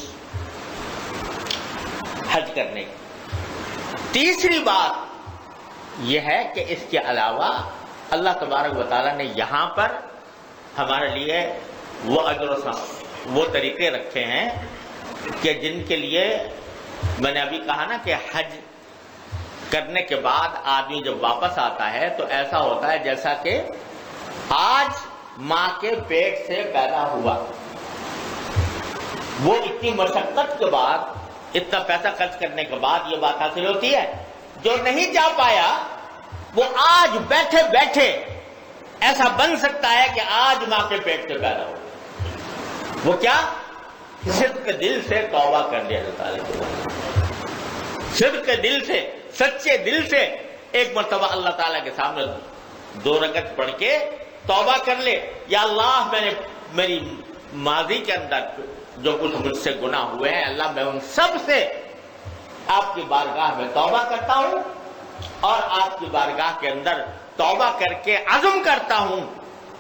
حج کرنے کی۔ تیسری بات یہ ہے کہ اس کے علاوہ اللہ تبارک و تعالیٰ نے یہاں پر ہمارے لیے وہ اجر و ثواب، وہ طریقے رکھے ہیں کہ جن کے لیے میں نے ابھی کہا نا کہ حج کرنے کے بعد آدمی جب واپس آتا ہے تو ایسا ہوتا ہے جیسا کہ آج ماں کے پیٹ سے پیدا ہوا۔ وہ اتنی مشقت کے بعد اتنا پیسہ خرچ کرنے کے بعد یہ بات حاصل ہوتی ہے. جو نہیں جا پایا وہ آج بیٹھے بیٹھے ایسا بن سکتا ہے کہ آج ماں کے پیٹ سے پیدا ہو. وہ کیا؟ صدق دل سے توبہ کر لیا اللہ تعالیٰ کے بعد. صدق دل سے، سچے دل سے ایک مرتبہ اللہ تعالیٰ کے سامنے 2 رکعت پڑھ کے توبہ کر لے. یا اللہ، میں نے میری ماضی کے اندر جو کچھ مجھ سے گناہ ہوئے ہیں، اللہ میں ان سب سے آپ کی بارگاہ میں توبہ کرتا ہوں، اور آپ کی بارگاہ کے اندر توبہ کر کے عزم کرتا ہوں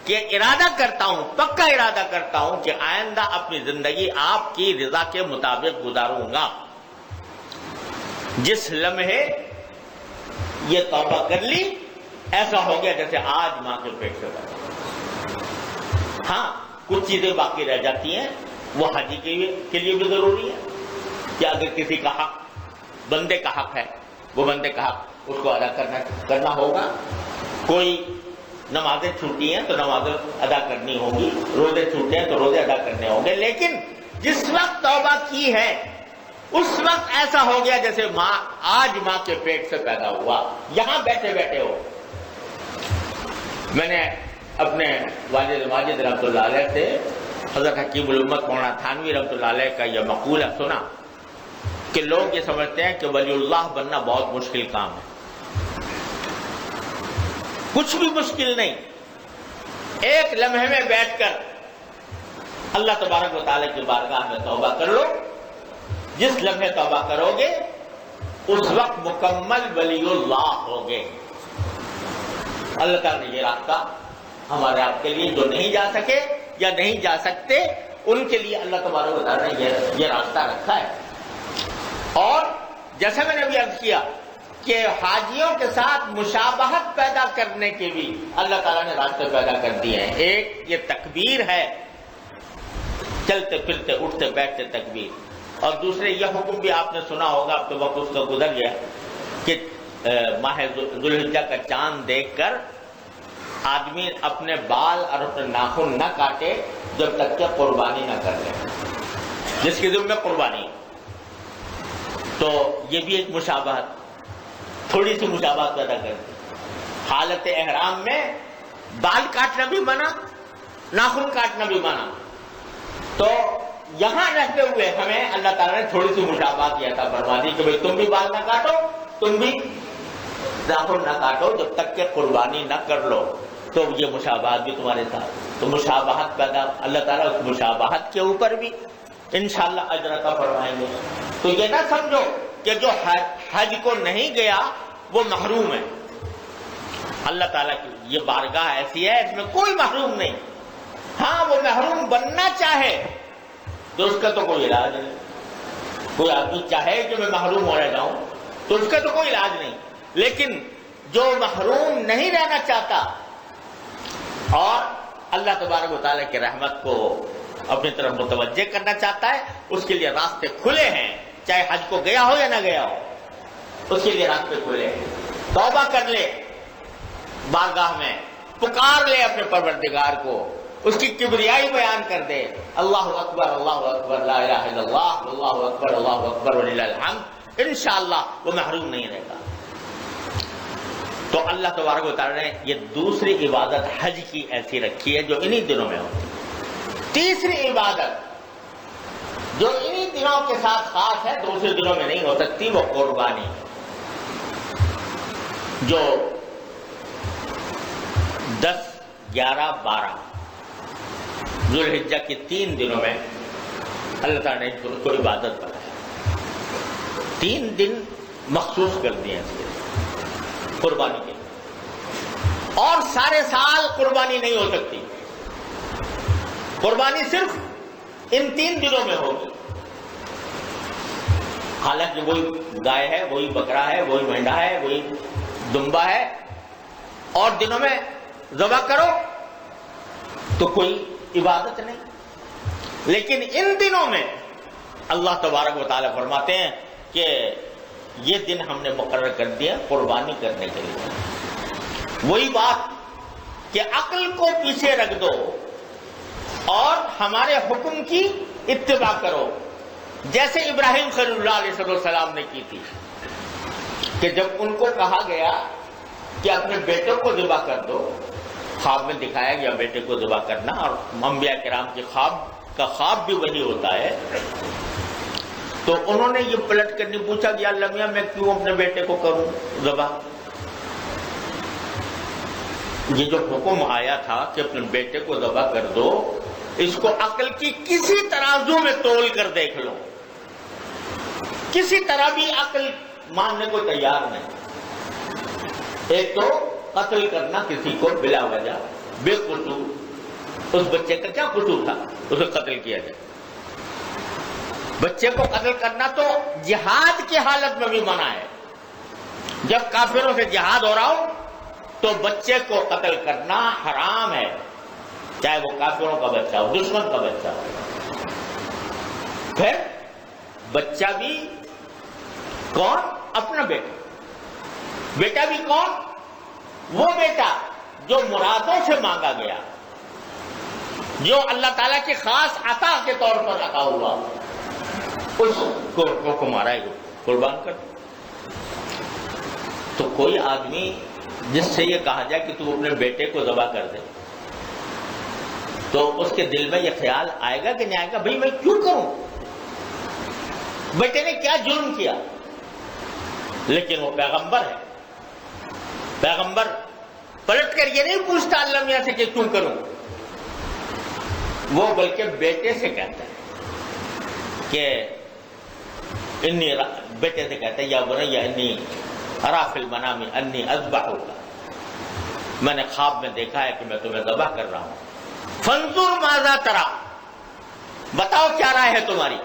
کہ ارادہ کرتا ہوں، پکا ارادہ کرتا ہوں کہ آئندہ اپنی زندگی آپ کی رضا کے مطابق گزاروں گا. جس لمحے یہ توبہ کر لی، ایسا ہو گیا جیسے آج ماں کے پیٹ سے پیدا. ہاں، کچھ چیزیں باقی رہ جاتی ہیں، وہ حاجی کے لیے بھی ضروری ہے کہ اگر کسی کا حق، بندے کا حق ہے، وہ بندے کا حق اس کو ادا کرنا ہوگا. کوئی نمازیں چھوٹی ہیں تو نمازیں ادا کرنی ہوگی، روزے چھوٹے ہیں تو روزے ادا کرنے ہوں گے. لیکن جس وقت توبہ کی ہے اس وقت ایسا ہو گیا جیسے آج ماں کے پیٹ سے پیدا ہوا، یہاں بیٹھے بیٹھے ہو. میں نے اپنے والد ماجد رحمۃ اللہ علیہ سے حضرت حکیم الامت مولانا تھانوی رحمۃ اللہ علیہ کا یہ مقولہ سنا کہ لوگ یہ سمجھتے ہیں کہ ولی اللہ بننا بہت مشکل کام ہے. کچھ بھی مشکل نہیں. ایک لمحے میں بیٹھ کر اللہ تبارک و تعالیٰ کی بارگاہ میں توبہ کر لو. جس لمحے توبہ کرو گے اس وقت مکمل ولی اللہ ہوگے. اللہ تعالیٰ نے یہ راستہ ہمارے آپ کے لیے، جو نہیں جا سکے یا نہیں جا سکتے، ان کے لیے اللہ تبارک و تعالیٰ نے یہ راستہ رکھا ہے. اور جیسے میں نے بھی عرض کیا کہ حاجیوں کے ساتھ مشابہت پیدا کرنے کے بھی اللہ تعالیٰ نے راستے پیدا کر دیے ہیں. ایک یہ تکبیر ہے، چلتے پھرتے اٹھتے بیٹھتے تکبیر. اور دوسرے یہ حکم بھی آپ نے سنا ہوگا، اب تو وقت اس کا گزر گیا، کہ ماہ ذوالحجہ کا چاند دیکھ کر آدمی اپنے بال اور اپنے ناخن نہ کاٹے جب تک کہ قربانی نہ کر لے، جس کی ذمہ قربانی. تو یہ بھی ایک مشابہت، تھوڑی سی مشابہت پیدا کرتی. حالت احرام میں بال کاٹنا بھی منع، ناخن کاٹنا بھی منع. تو یہاں رہتے ہوئے ہمیں اللہ تعالیٰ نے تھوڑی سی مشابہت یہ عطا فرما دی کہ بھئی تم بھی بال نہ کاٹو، تم بھی ناخن نہ کاٹو جب تک کہ قربانی نہ کر لو. تو یہ مشابہت بھی تمہارے ساتھ، تو مشابہت پیدا، اللہ تعالیٰ اس مشابہت کے اوپر بھی انشاءاللہ اجر عطا فرمائیں گے. تو یہ نہ سمجھو کہ جو حج کو نہیں گیا وہ محروم ہے. اللہ تعالیٰ کی یہ بارگاہ ایسی ہے، اس میں کوئی محروم نہیں. ہاں، وہ محروم بننا چاہے تو اس کا تو کوئی علاج نہیں. کوئی آدمی چاہے کہ میں محروم ہو رہ جاؤں تو اس کا تو کوئی علاج نہیں. لیکن جو محروم نہیں رہنا چاہتا اور اللہ تبارک و تعالیٰ کی رحمت کو اپنی طرف متوجہ کرنا چاہتا ہے، اس کے لیے راستے کھلے ہیں. چاہے حج کو گیا ہو یا نہ گیا ہو، اس کے لیے راستے کھلے ہیں. توبہ کر لے، بارگاہ میں پکار لے اپنے پروردگار کو، اس کی کبریائی بیان کر دے. اللہ اکبر، اللہ اکبر، لا الہ الا اللہ، اللہ اکبر، اللہ اکبر وللہ الحمد. انشاءاللہ وہ محروم نہیں رہے گا. تو اللہ تبارک و تعالیٰ نے یہ دوسری عبادت حج کی ایسی رکھی ہے جو انہی دنوں میں ہوتی. تیسری عبادت جو انہی دنوں کے ساتھ خاص ہے، دوسرے دنوں میں نہیں ہو سکتی، وہ قربانی، جو 10، 11، 12 ذوالحجہ کی 3 دنوں میں اللہ تعالیٰ نے اس کو عبادت بنایا. 3 دن مخصوص کر دیے ہیں قربانی کے، اور سارے سال قربانی نہیں ہو سکتی. قربانی صرف ان 3 دنوں میں ہوگی. حالانکہ وہی گائے ہے، وہی بکرا ہے، وہی مینڈا ہے، وہی دمبا ہے، اور دنوں میں ذبح کرو تو کوئی عبادت نہیں. لیکن ان دنوں میں اللہ تبارک و تعالیٰ فرماتے ہیں کہ یہ دن ہم نے مقرر کر دیا قربانی کرنے کے لیے. وہی بات کہ عقل کو پیچھے رکھ دو اور ہمارے حکم کی اتباع کرو. جیسے ابراہیم خلیل اللہ علیہ السلام نے کی تھی کہ جب ان کو کہا گیا کہ اپنے بیٹے کو ذبح کر دو، خواب میں دکھایا گیا بیٹے کو ذبح کرنا، اور انبیاء کرام کے خواب بھی وہی ہوتا ہے، تو انہوں نے یہ پلٹ کرنے پوچھا کہ اللہ میاں میں کیوں اپنے بیٹے کو کروں ذبح؟ یہ جو حکم آیا تھا کہ اپنے بیٹے کو ذبح کر دو، اس کو عقل کی کسی ترازو میں تول کر دیکھ لو، کسی طرح بھی عقل ماننے کو تیار نہیں۔ ایک تو قتل کرنا کسی کو بلا وجہ بے قصور، اس بچے کا کیا قصور تھا اسے قتل کیا جائے؟ بچے کو قتل کرنا تو جہاد کی حالت میں بھی منع ہے، جب کافروں سے جہاد ہو رہا ہو تو بچے کو قتل کرنا حرام ہے، چاہے وہ کافروں کا بچہ ہو، دشمن کا بچہ ہو۔ پھر بچہ بھی کون؟ اپنا بیٹا۔ بیٹا بھی کون؟ وہ بیٹا جو مرادوں سے مانگا گیا، جو اللہ تعالیٰ کی خاص عطا کے طور پر عطا ہوا، اس کو مارا ہے، قربان کر۔ تو کوئی آدمی جس سے یہ کہا جائے کہ تو اپنے بیٹے کو ذبح کر دے، تو اس کے دل میں یہ خیال آئے گا کہ نہیں آئے گا؟ بھئی میں کیوں کروں، بیٹے نے کیا جرم کیا؟ لیکن وہ پیغمبر ہے، پیغمبر پلٹ کر یہ نہیں پوچھتا اللہ میاں سے کہ کیوں کروں، وہ بلکہ بیٹے سے کہتا ہے کہ بیٹے سے کہتا ہے یا بنی انی ارا فی المنام انی اذبحک، میں نے خواب میں دیکھا ہے کہ میں تمہیں ذبح کر رہا ہوں، فانظر ماذا تری، بتاؤ کیا رائے ہے تمہاری،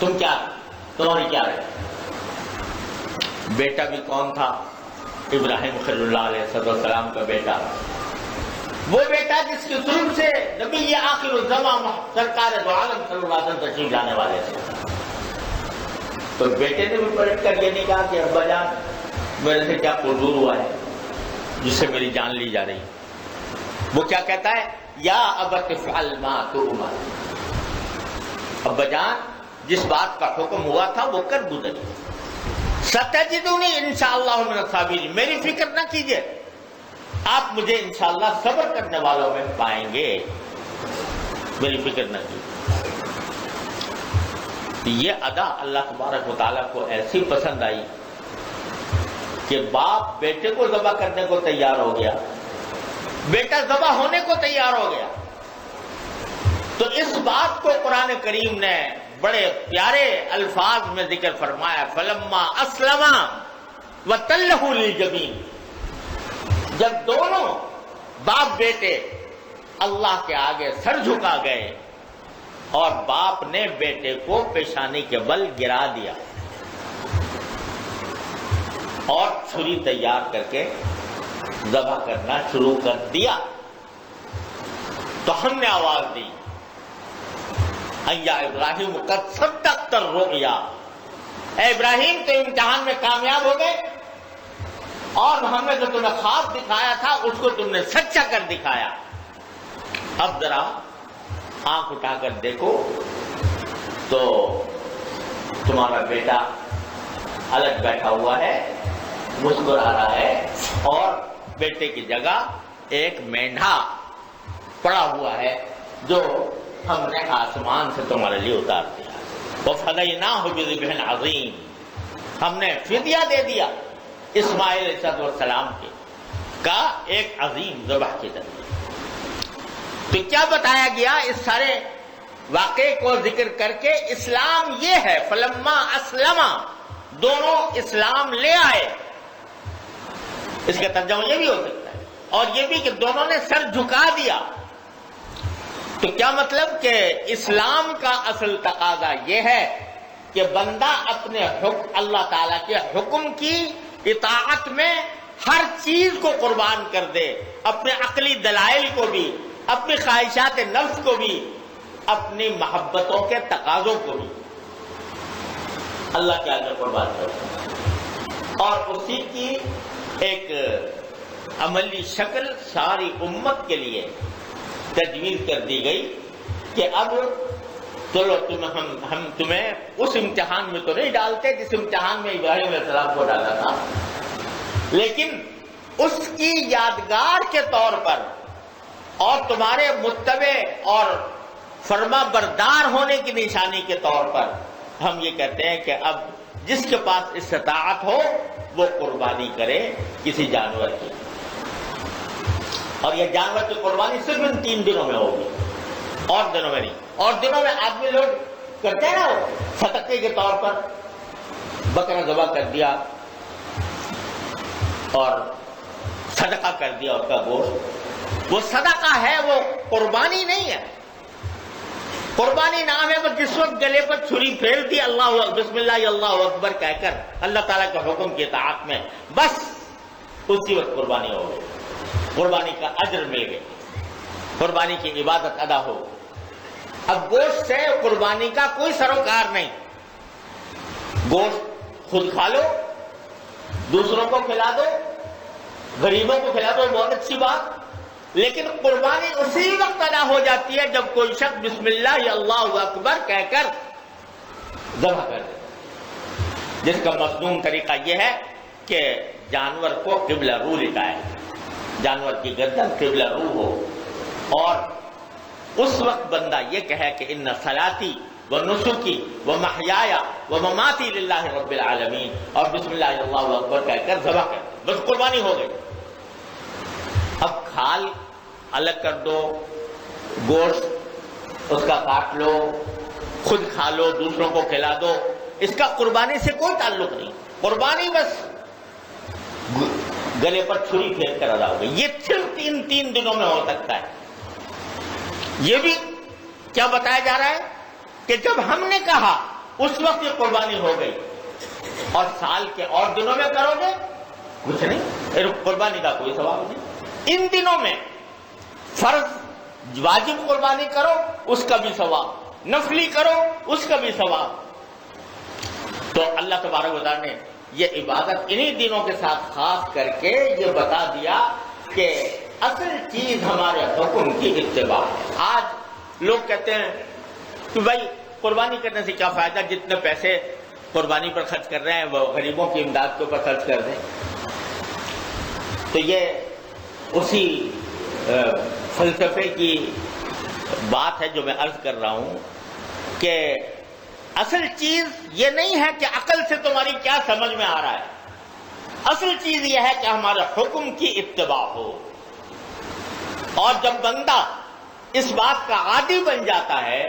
تمہاری کیا رائے؟ بیٹا بھی کون تھا؟ ابراہیم خلیل اللہ علیہ السلام کا بیٹا، وہ بیٹا جس کے ظلم سے نبی یہ آخر الزمان سرکار دو عالم صلی اللہ علیہ وسلم تشریف لانے والے تھے۔ تو بیٹے نے بھی پلٹ کر یہ نہیں کہا کہ ابا جان میرے سے کیا قصور ہوا ہے جس سے میری جان لی جا رہی، وہ کیا کہتا ہے؟ یا ابت افعل ما تؤمر، ابا جان جس بات کا حکم ہوا تھا وہ کر گزری، ستجدونی انشاءاللہ من الصابرین، میری فکر نہ کیجئے، آپ مجھے انشاءاللہ صبر کرنے والوں میں پائیں گے، میری فکر نہ کیجئے۔ یہ ادا اللہ تبارک و تعالیٰ کو ایسی پسند آئی کہ باپ بیٹے کو ذبح کرنے کو تیار ہو گیا، بیٹا ذبح ہونے کو تیار ہو گیا۔ تو اس بات کو قرآن کریم نے بڑے پیارے الفاظ میں ذکر فرمایا، فلما اسلما وتلہ للجبین، جب دونوں باپ بیٹے اللہ کے آگے سر جھکا گئے اور باپ نے بیٹے کو پیشانی کے بل گرا دیا اور چھری تیار کر کے ذبح کرنا شروع کر دیا، تو ہم نے آواز دی یا ابراہیم قد صدقت الرؤیا، اے ابراہیم تو امتحان میں کامیاب ہو گئے، اور ہم نے جو تمہیں خواب دکھایا تھا اس کو تم نے سچا کر دکھایا، اب ذرا آنکھ اٹھا کر دیکھو تو تمہارا بیٹا الگ بیٹھا ہوا ہے، مسکرا رہا ہے، اور بیٹے کی جگہ ایک مینڈھا پڑا ہوا ہے جو ہم نے آسمان سے تمہارے لیے اتار دیا، وَفَدَيْنَاهُ بِذِبْحٍ عَظِيمٍ، ہم نے فدیہ دے دیا اسماعیل علیہ السلام کا ایک عظیم ذبح کی طرح۔ تو کیا بتایا گیا اس سارے واقعے کو ذکر کر کے؟ اسلام یہ ہے، فلما اسلما، دونوں اسلام لے آئے، اس کا ترجمہ یہ بھی ہو سکتا ہے، اور یہ بھی کہ دونوں نے سر جھکا دیا۔ تو کیا مطلب کہ اسلام کا اصل تقاضا یہ ہے کہ بندہ اپنے اللہ تعالیٰ کے حکم کی اطاعت میں ہر چیز کو قربان کر دے، اپنے عقلی دلائل کو بھی، اپنی خواہشات نفس کو بھی، اپنی محبتوں کے تقاضوں کو بھی اللہ کے آگے قربان کر دے، اور اسی کی ایک عملی شکل ساری امت کے لیے تجویز کر دی گئی کہ اب چلو ہم تمہیں اس امتحان میں تو نہیں ڈالتے جس امتحان میں ابراہیم علیہ السلام کو ڈالا تھا، لیکن اس کی یادگار کے طور پر اور تمہارے متبع اور فرما بردار ہونے کی نشانی کے طور پر ہم یہ کہتے ہیں کہ اب جس کے پاس استطاعت ہو وہ قربانی کرے کسی جانور کی، اور یہ جانور کی قربانی صرف ان 3 دنوں میں ہوگی، اور دنوں میں نہیں۔ اور دنوں میں آدمی لوگ کرتے ہیں نا صدقے کے طور پر بکرا ذبح کر دیا اور صدقہ کر دیا اس کا گوشت، وہ صدقہ ہے، وہ قربانی نہیں ہے۔ قربانی نام ہے، بس جس وقت گلے پر چھری پھیر دی اللہ بسم اللہ اللہ اکبر کہہ کر اللہ تعالیٰ کے حکم کی اطاعت میں، بس اسی وقت قربانی ہو گئی، قربانی کا اجر مل گیا، قربانی کی عبادت ادا ہو۔ اب گوشت سے قربانی کا کوئی سروکار نہیں، گوشت خود کھا لو، دوسروں کو کھلا دو، غریبوں کو کھلا دو، بہت اچھی بات، لیکن قربانی اسی وقت ادا ہو جاتی ہے جب کوئی شخص بسم اللہ یا اللہ اکبر کہہ کر ذبح کر دے، جس کا مصنون طریقہ یہ ہے کہ جانور کو قبلہ رو لٹائے، جانور کی گردن قبلہ رو ہو، اور اس وقت بندہ یہ کہے کہ ان صلاتی و نسکی و محیایا و مماتی للہ رب العالمین، اور بسم اللہ اللہ اکبر کہہ کر ذبح کر دے، بس قربانی ہو گئی۔ اب کھال الگ کر دو، گوشت اس کا کاٹ لو، خود کھا لو، دوسروں کو کھلا دو، اس کا قربانی سے کوئی تعلق نہیں، قربانی بس گلے پر چھری پھیر کر ادا ہو گئی۔ یہ صرف 3 دنوں میں ہو سکتا ہے۔ یہ بھی کیا بتایا جا رہا ہے کہ جب ہم نے کہا اس وقت یہ قربانی ہو گئی، اور سال کے اور دنوں میں کرو گے کچھ نہیں، قربانی کا کوئی ثواب نہیں۔ ان دنوں میں فرض واجب قربانی کرو اس کا بھی ثواب، نفلی کرو اس کا بھی ثواب۔ تو اللہ تبارک و تعالیٰ نے یہ عبادت انہی دنوں کے ساتھ خاص کر کے یہ بتا دیا کہ اصل چیز ہمارے حکم کی اتباع ہے۔ آج لوگ کہتے ہیں کہ بھائی قربانی کرنے سے کیا فائدہ، جتنے پیسے قربانی پر خرچ کر رہے ہیں وہ غریبوں کی امداد کے اوپر خرچ کر دیں۔ تو یہ اسی فلسفے کی بات ہے جو میں عرض کر رہا ہوں کہ اصل چیز یہ نہیں ہے کہ عقل سے تمہاری کیا سمجھ میں آ رہا ہے، اصل چیز یہ ہے کہ ہمارے حکم کی اتباع ہو۔ اور جب بندہ اس بات کا عادی بن جاتا ہے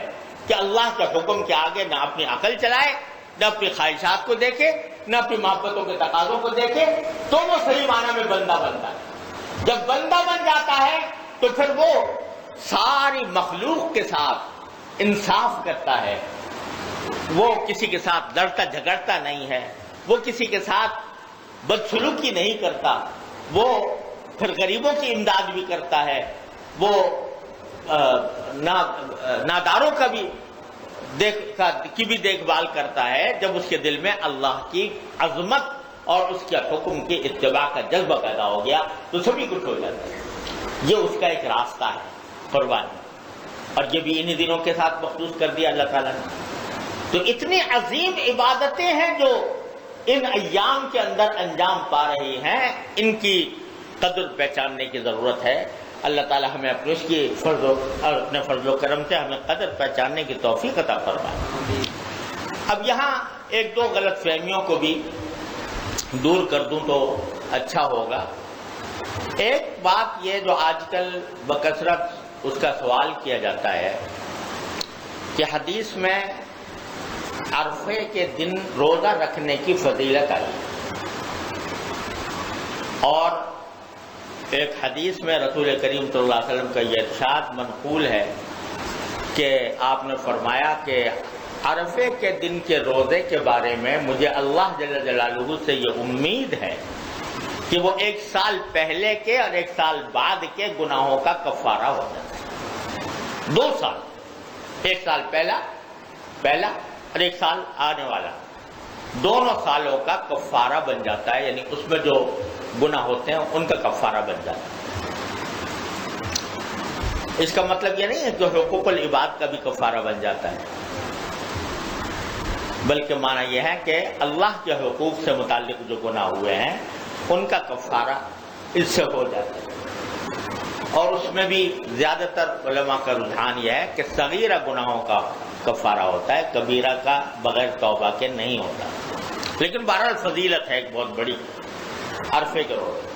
کہ اللہ کے حکم کے آگے نہ اپنی عقل چلائے، نہ اپنی خواہشات کو دیکھے، نہ اپنی محبتوں کے تقاضوں کو دیکھے، تو وہ صحیح معنی میں بندہ بنتا ہے۔ جب بندہ بن جاتا ہے تو پھر وہ ساری مخلوق کے ساتھ انصاف کرتا ہے، وہ کسی کے ساتھ لڑتا جھگڑتا نہیں ہے، وہ کسی کے ساتھ بدسلوکی نہیں کرتا، وہ پھر غریبوں کی امداد بھی کرتا ہے، وہ ناداروں کا بھی بھی دیکھ بھال کرتا ہے۔ جب اس کے دل میں اللہ کی عظمت اور اس کے حکم کی اتباع کا جذبہ پیدا ہو گیا تو سبھی کچھ ہو جاتا ہے۔ یہ اس کا ایک راستہ ہے قربانی، اور یہ بھی انہی دنوں کے ساتھ مخصوص کر دیا اللہ تعالیٰ نے۔ تو اتنی عظیم عبادتیں ہیں جو ان ایام کے اندر انجام پا رہی ہیں، ان کی قدر پہچاننے کی ضرورت ہے۔ اللہ تعالیٰ ہمیں اپنے اس کی اپنے فضل و کرم سے ہمیں قدر پہچاننے کی توفیق عطا فرمائے۔ اب یہاں 1-2 غلط فہمیوں کو بھی دور کر دوں تو اچھا ہوگا۔ ایک بات یہ جو آج کل بکثرت اس کا سوال کیا جاتا ہے کہ حدیث میں عرفے کے دن روزہ رکھنے کی فضیلت آئی، اور ایک حدیث میں رسول کریم صلی اللہ علیہ وسلم کا یہ ارشاد منقول ہے کہ آپ نے فرمایا کہ عرفے کے دن کے روزے کے بارے میں مجھے اللہ جل جلالہ سے یہ امید ہے کہ وہ 1 سال پہلے کے اور 1 سال بعد کے گناہوں کا کفارہ ہو جاتا ہے۔ 2 سال، 1 سال پہلا اور 1 سال آنے والا، دونوں سالوں کا کفارہ بن جاتا ہے، یعنی اس میں جو گناہ ہوتے ہیں ان کا کفارہ بن جاتا ہے۔ اس کا مطلب یہ نہیں ہے کہ حقوق العباد کا بھی کفارہ بن جاتا ہے، بلکہ معنی یہ ہے کہ اللہ کے حقوق سے متعلق جو گناہ ہوئے ہیں ان کا کفارہ اس سے ہو جاتا ہے. اور اس میں بھی زیادہ تر علماء کا رجحان یہ ہے کہ صغیرہ گناہوں کا کفارہ ہوتا ہے، کبیرہ کا بغیر توبہ کے نہیں ہوتا. لیکن بہرحال فضیلت ہے ایک بہت بڑی عرفے کے روزے.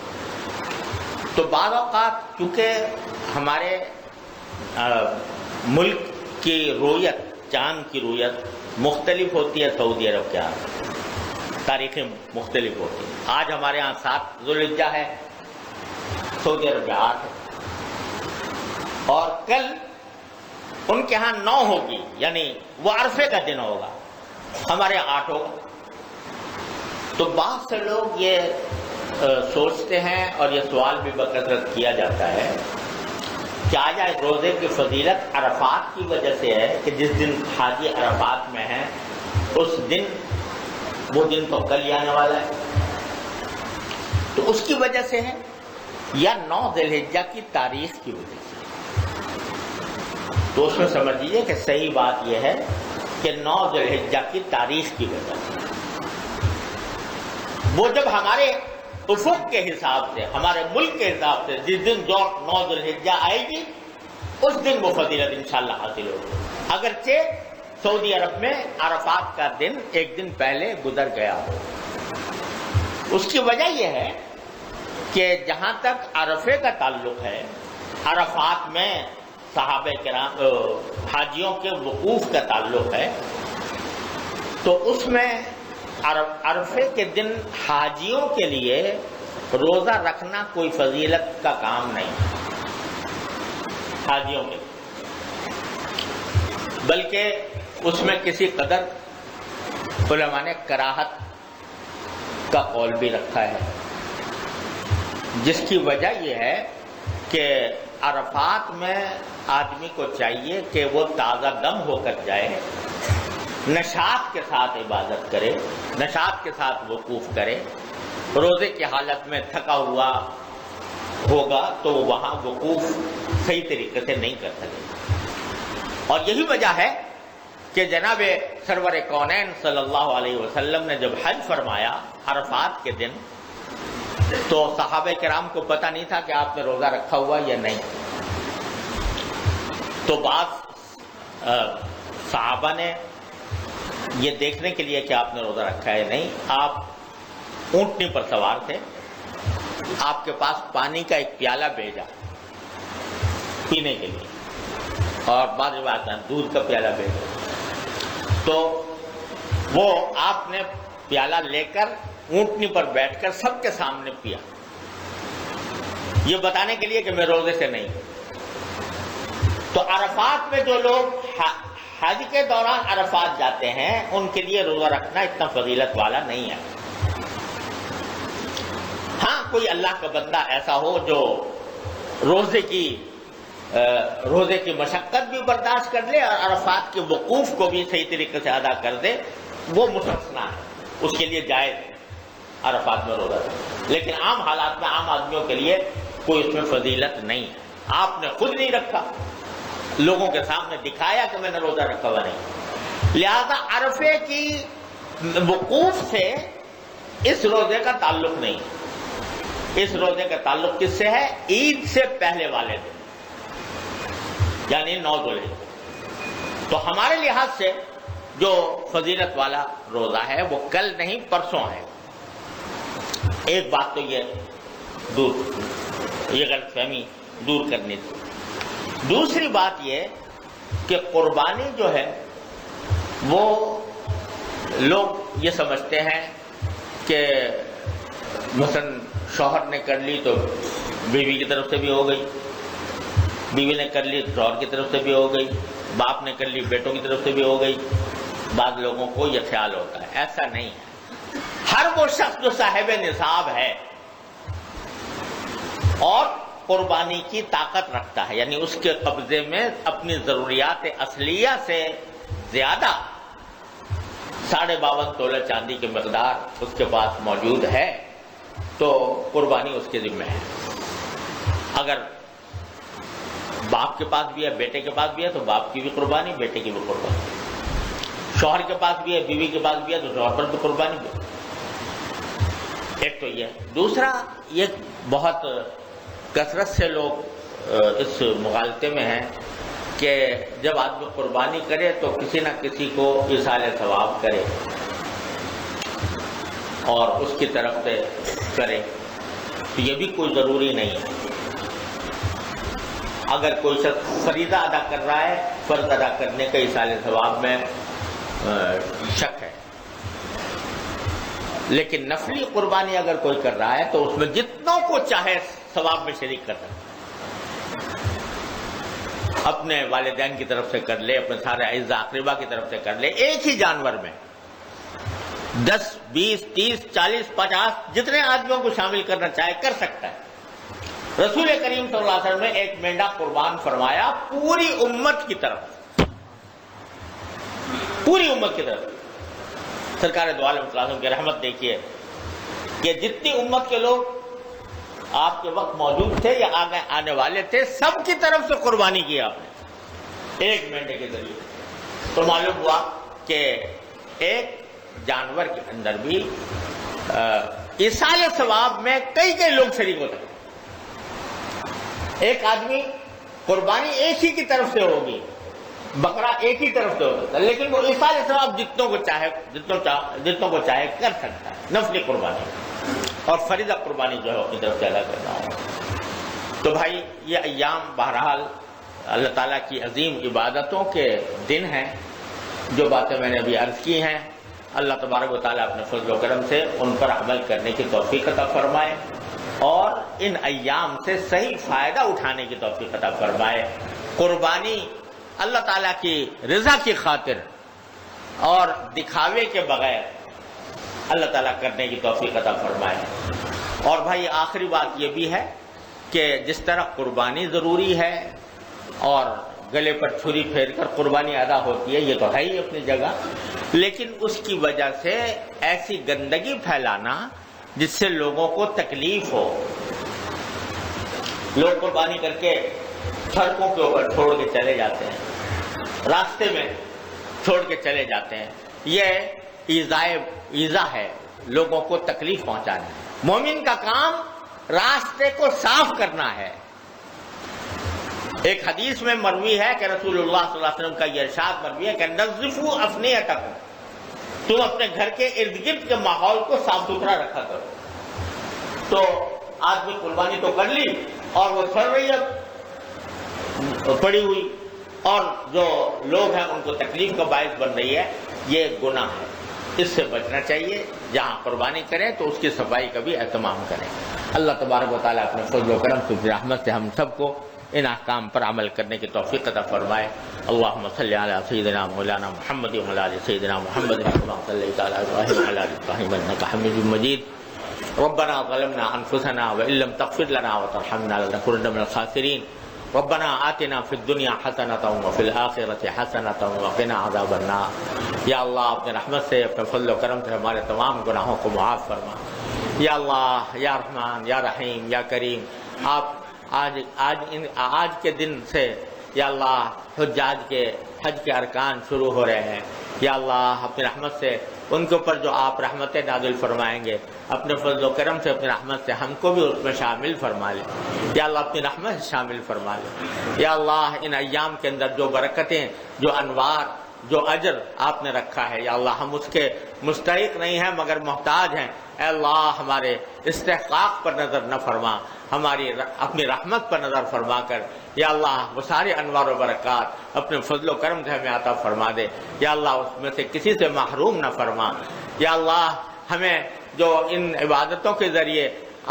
تو بعض اوقات کیونکہ ہمارے ملک کی رویت، چاند کی رویت مختلف ہوتی ہے سعودی عرب کے ہاں، تاریخیں مختلف ہوتی ہیں. آج ہمارے ہاں 7 ذوالحجہ ہے، سعودی عرب میں 8 ہے، اور کل ان کے ہاں 9 ہوگی، یعنی وہ عرفے کا دن ہوگا، ہمارے 8 ہوگا. تو بعض سے لوگ یہ سوچتے ہیں اور یہ سوال بھی بکثرت کیا جاتا ہے کہ آیا روزے کی فضیلت عرفات کی وجہ سے ہے کہ جس دن حاجی عرفات میں ہیں اس دن، وہ دن تو کل ہی آنے والا ہے، تو اس کی وجہ سے ہے، یا 9 ذی الحجہ کی تاریخ کی وجہ سے. تو اس میں سمجھ لیجیے کہ صحیح بات یہ ہے کہ 9 ذی الحجہ کی تاریخ کی وجہ سے. وہ جب ہمارے افق کے حساب سے، ہمارے ملک کے حساب سے جس دن جو 9 ذی الحجہ آئے گی اس دن وہ فضیلت انشاءاللہ حاصل ہوگی. اگرچہ سعودی عرب میں عرفات کا دن ایک دن پہلے گزر گیا ہو. اس کی وجہ یہ ہے کہ جہاں تک عرفے کا تعلق ہے، عرفات میں صحابہ کرام حاجیوں کے وقوف کا تعلق ہے، تو اس میں عرفے کے دن حاجیوں کے لیے روزہ رکھنا کوئی فضیلت کا کام نہیں حاجیوں کے، بلکہ اس میں کسی قدر علماء نے کراہت کا قول بھی رکھا ہے، جس کی وجہ یہ ہے کہ عرفات میں آدمی کو چاہیے کہ وہ تازہ دم ہو کر جائے، نشاط کے ساتھ عبادت کرے، نشاط کے ساتھ وقوف کرے. روزے کی حالت میں تھکا ہوا ہوگا تو وہ وہاں وقوف صحیح طریقے سے نہیں کر سکے. اور یہی وجہ ہے کہ جناب سرور کونین صلی اللہ علیہ وسلم نے جب حج فرمایا عرفات کے دن، تو صحابہ کرام کو پتہ نہیں تھا کہ آپ نے روزہ رکھا ہوا یا نہیں. تو بعض صحابہ نے یہ دیکھنے کے لیے کہ آپ نے روزہ رکھا ہے نہیں، آپ اونٹنی پر سوار تھے، آپ کے پاس پانی کا ایک پیالہ بھیجا پینے کے لیے، اور بعض روایت میں دودھ کا پیالہ بھیجا. تو وہ آپ نے پیالہ لے کر اونٹنی پر بیٹھ کر سب کے سامنے پیا، یہ بتانے کے لیے کہ میں روزے سے نہیں ہوں. تو عرفات میں جو لوگ حج کے دوران عرفات جاتے ہیں ان کے لیے روزہ رکھنا اتنا فضیلت والا نہیں ہے. ہاں کوئی اللہ کا بندہ ایسا ہو جو روزے کی مشقت بھی برداشت کر لے اور عرفات کے وقوف کو بھی صحیح طریقے سے ادا کر دے، وہ مستثنا ہے، اس کے لیے جائز ہے عرفات میں روزہ رکھنا. لیکن عام حالات میں عام آدمیوں کے لیے کوئی اس میں فضیلت نہیں ہے. آپ نے خود نہیں رکھا، لوگوں کے سامنے دکھایا کہ میں نے روزہ رکھا ہوا نہیں، لہذا عرفے کی وقوف سے اس روزے کا تعلق نہیں. اس روزے کا تعلق کس سے ہے؟ عید سے پہلے والے دن، یعنی 9 ذوالحجہ. تو ہمارے لحاظ سے جو فضیلت والا روزہ ہے وہ کل نہیں پرسوں ہے. ایک بات تو یہ غلط فہمی دور کرنی تھی. دوسری بات یہ کہ قربانی جو ہے وہ لوگ یہ سمجھتے ہیں کہ مثلا شوہر نے کر لی تو بیوی کی طرف سے بھی ہو گئی، بیوی نے کر لی شوہر کی طرف سے بھی ہو گئی، باپ نے کر لی بیٹوں کی طرف سے بھی ہو گئی. بعض لوگوں کو یہ خیال ہوتا ہے، ایسا نہیں ہے. ہر وہ شخص جو صاحب نصاب ہے اور قربانی کی طاقت رکھتا ہے، یعنی اس کے قبضے میں اپنی ضروریات اصلیہ سے زیادہ 52.5 تولہ چاندی کی مقدار اس کے پاس موجود ہے، تو قربانی اس کے ذمہ ہے. اگر باپ کے پاس بھی ہے، بیٹے کے پاس بھی ہے، تو باپ کی بھی قربانی، بیٹے کی بھی قربانی. شوہر کے پاس بھی ہے، بیوی کے پاس بھی ہے، تو شوہر پر تو قربانی بھی ہے۔ ایک تو یہ، دوسرا یہ بہت کثرت سے لوگ اس مغالطے میں ہیں کہ جب آدمی قربانی کرے تو کسی نہ کسی کو ایصال ثواب کرے اور اس کی طرف سے کرے، تو یہ بھی کوئی ضروری نہیں ہے۔ اگر کوئی شخص فریضہ ادا کر رہا ہے، فرض ادا کرنے کا ایصال ثواب میں شک ہے، لیکن نفلی قربانی اگر کوئی کر رہا ہے تو اس میں جتنوں کو چاہے ثواب میں شریک کر سکتا ہے۔ اپنے والدین کی طرف سے کر لے، اپنے سارے اعزاء اقربا کی طرف سے کر لے، ایک ہی جانور میں 10 20 30 40 50 جتنے آدمیوں کو شامل کرنا چاہے کر سکتا ہے۔ رسول کریم صلی اللہ علیہ وسلم نے ایک مینڈا قربان فرمایا پوری امت کی طرف، پوری امت کی طرف۔ سرکار دو عالم صلی اللہ علیہ وسلم کی رحمت دیکھیے کہ جتنی امت کے لوگ آپ کے وقت موجود تھے یا آگے آنے والے تھے، سب کی طرف سے قربانی کی آپ نے ایک مینڈے کے ذریعے۔ تو معلوم ہوا کہ ایک جانور کے اندر بھی ایصال ثواب میں کئی کئی لوگ شریک ہوتے ہیں۔ ایک آدمی قربانی ایک ہی کی طرف سے ہوگی، بکرا ایک ہی طرف سے ہوتا ہے، لیکن وہ ایصال ثواب جتنوں کو چاہے کر سکتا ہے، نفلی قربانی اور فریضہ قربانی جو ہے اپنی طرف سے ادا کرنا ہے۔ تو بھائی یہ ایام بہرحال اللہ تعالیٰ کی عظیم عبادتوں کے دن ہیں۔ جو باتیں میں نے ابھی عرض کی ہیں، اللہ تبارک و تعالیٰ اپنے فضل و کرم سے ان پر عمل کرنے کی توفیق عطا فرمائے اور ان ایام سے صحیح فائدہ اٹھانے کی توفیق عطا فرمائے۔ قربانی اللہ تعالیٰ کی رضا کی خاطر اور دکھاوے کے بغیر اللہ تعالیٰ کرنے کی توفیق عطا فرمائے۔ اور بھائی آخری بات یہ بھی ہے کہ جس طرح قربانی ضروری ہے اور گلے پر چھری پھیر کر قربانی ادا ہوتی ہے، یہ تو ہے ہی اپنی جگہ، لیکن اس کی وجہ سے ایسی گندگی پھیلانا جس سے لوگوں کو تکلیف ہو، لوگ قربانی کر کے سڑکوں کے اوپر چھوڑ کے چلے جاتے ہیں، راستے میں چھوڑ کے چلے جاتے ہیں، یہ ایذا ہے، لوگوں کو تکلیف پہنچانا ہے۔ مومن کا کام راستے کو صاف کرنا ہے۔ ایک حدیث میں مروی ہے کہ رسول اللہ صلی اللہ علیہ وسلم کا یہ ارشاد مروی ہے کہ نظفوا افنیتکم، تم اپنے گھر کے ارد گرد کے ماحول کو صاف ستھرا رکھا کرو۔ تو آدمی قربانی تو کر لی اور وہ سڑ رہی ہے پڑی ہوئی، اور جو لوگ ہیں ان کو تکلیف کا باعث بن رہی ہے، یہ گناہ ہے۔ اس سے بچنا چاہیے، جہاں قربانی کریں تو اس کی صفائی کا بھی اہتمام کریں۔ اللہ تبارک و تعالیٰ اپنے فضل و کرم سے رحمت سے ہم سب کو ان احکام پر عمل کرنے کی توفیق عطا فرمائے۔ اللہم صلی علی سیدنا مولانا محمد وعلی آل سیدنا محمد کما صلیت علی ابراہیم وعلی آل ابراہیم انک حمید مجید۔ ربنا ظلمنا انفسنا وان لم تغفر لنا وترحمنا لنکونن من الخاسرین۔ ربنا آتنا فی الدنیا حسنۃ وفی الآخرۃ حسنۃ وقنا عذاب النار۔ یا اللہ اپنے رحمت سے، اپنے فضل و کرم سے ہمارے تمام گناہوں کو معاف فرما۔ یا اللہ، یا رحمان، یا رحیم، یا کریم، آپ آج کے دن سے یا اللہ حجاج کے حج کے ارکان شروع ہو رہے ہیں۔ یا اللہ اپنی رحمت سے ان کے اوپر جو آپ رحمتیں نازل فرمائیں گے، اپنے فضل و کرم سے، اپنی رحمت سے ہم کو بھی اس میں شامل فرما لے۔ یا اللہ اپنی رحمت سے شامل فرما لے۔ یا اللہ ان ایام کے اندر جو برکتیں، جو انوار، جو اجر آپ نے رکھا ہے، یا اللہ ہم اس کے مستحق نہیں ہیں مگر محتاج ہیں۔ اے اللہ ہمارے استحقاق پر نظر نہ فرما، ہماری اپنی رحمت پر نظر فرما کر یا اللہ وہ سارے انوار و برکات اپنے فضل و کرم سے ہمیں عطا فرما دے۔ یا اللہ اس میں سے کسی سے محروم نہ فرما۔ یا اللہ ہمیں جو ان عبادتوں کے ذریعے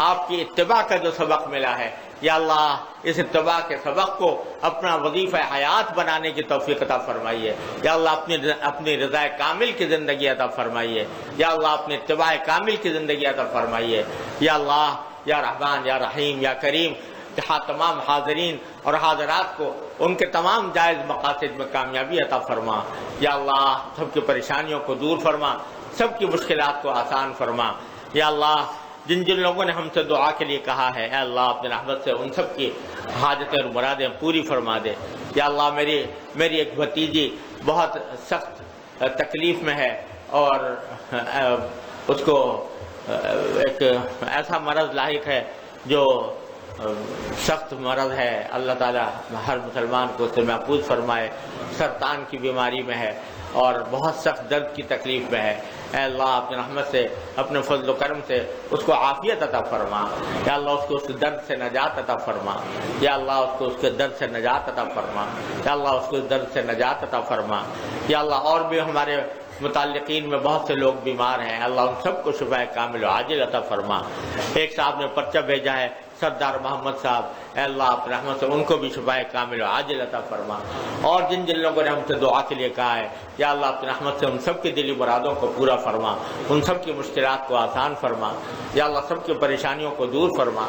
آپ کی اتباع کا جو سبق ملا ہے، یا اللہ اس اتباع کے سبق کو اپنا وظیفہ حیات بنانے کی توفیق عطا فرمائیے۔ یا اللہ اپنی رضا کامل کی زندگی عطا فرمائیے۔ یا اللہ اپنی اتباع کامل کی زندگی عطا فرمائیے۔ یا اللہ، یا رحمان، یا رحیم، یا کریم، تمام حاضرین اور حاضرات کو ان کے تمام جائز مقاصد میں کامیابی عطا فرما۔ یا اللہ سب کی پریشانیوں کو دور فرما، سب کی مشکلات کو آسان فرما۔ یا اللہ جن جن لوگوں نے ہم سے دعا کے لیے کہا ہے، اے اللہ اپنے رحمت سے ان سب کی حاجتیں اور مرادیں پوری فرما دے۔ یا اللہ میری ایک بھتیجی بہت سخت تکلیف میں ہے اور اس کو ایک ایسا مرض لاحق ہے جو سخت مرض ہے، اللہ تعالیٰ ہر مسلمان کو اس سے محفوظ فرمائے، سرطان کی بیماری میں ہے اور بہت سخت درد کی تکلیف میں ہے، اے اللہ اپنے رحمت سے، اپنے فضل و کرم سے اس کو عافیت عطا فرما، یا اللہ اس کو اس درد سے نجات عطا فرما، یا اللہ اس کو اس کے درد سے نجات عطا فرما، یا اللہ اس کو اس درد سے نجات عطا فرما، یا اللہ اور بھی ہمارے متعلقین میں بہت سے لوگ بیمار ہیں، اللہ ان سب کو شفا کامل و عاجل عطا فرما۔ ایک صاحب نے پرچہ بھیجا ہے، سردار محمد صاحب، اے اللہ اپنے رحمت سے ان کو بھی شفا کامل و عاجل عطا فرما، اور جن جن لوگوں نے ہم سے دعا کے لیے کہا ہے یا اللہ اپنے رحمت سے ان سب کی دلی مرادوں کو پورا فرما، ان سب کی مشکلات کو آسان فرما، یا اللہ سب کی پریشانیوں کو دور فرما۔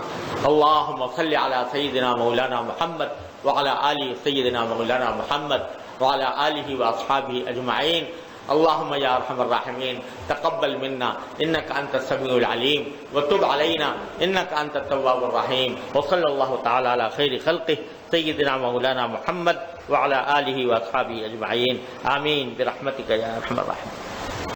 اللہم صلی علی سیدنا مولانا محمد وعلی آل سیدنا مولانا محمد وعلی آلہ واصحابہ اجمعین۔ اللهم يا ارحم الراحمين تقبل منا انك انت السميع العليم وتب علينا انك انت التواب الرحيم، وصلى الله تعالى على خير خلقه سيدنا مولانا محمد وعلى آله واصحابه اجمعين، آمين برحمتك يا ارحم الراحمين۔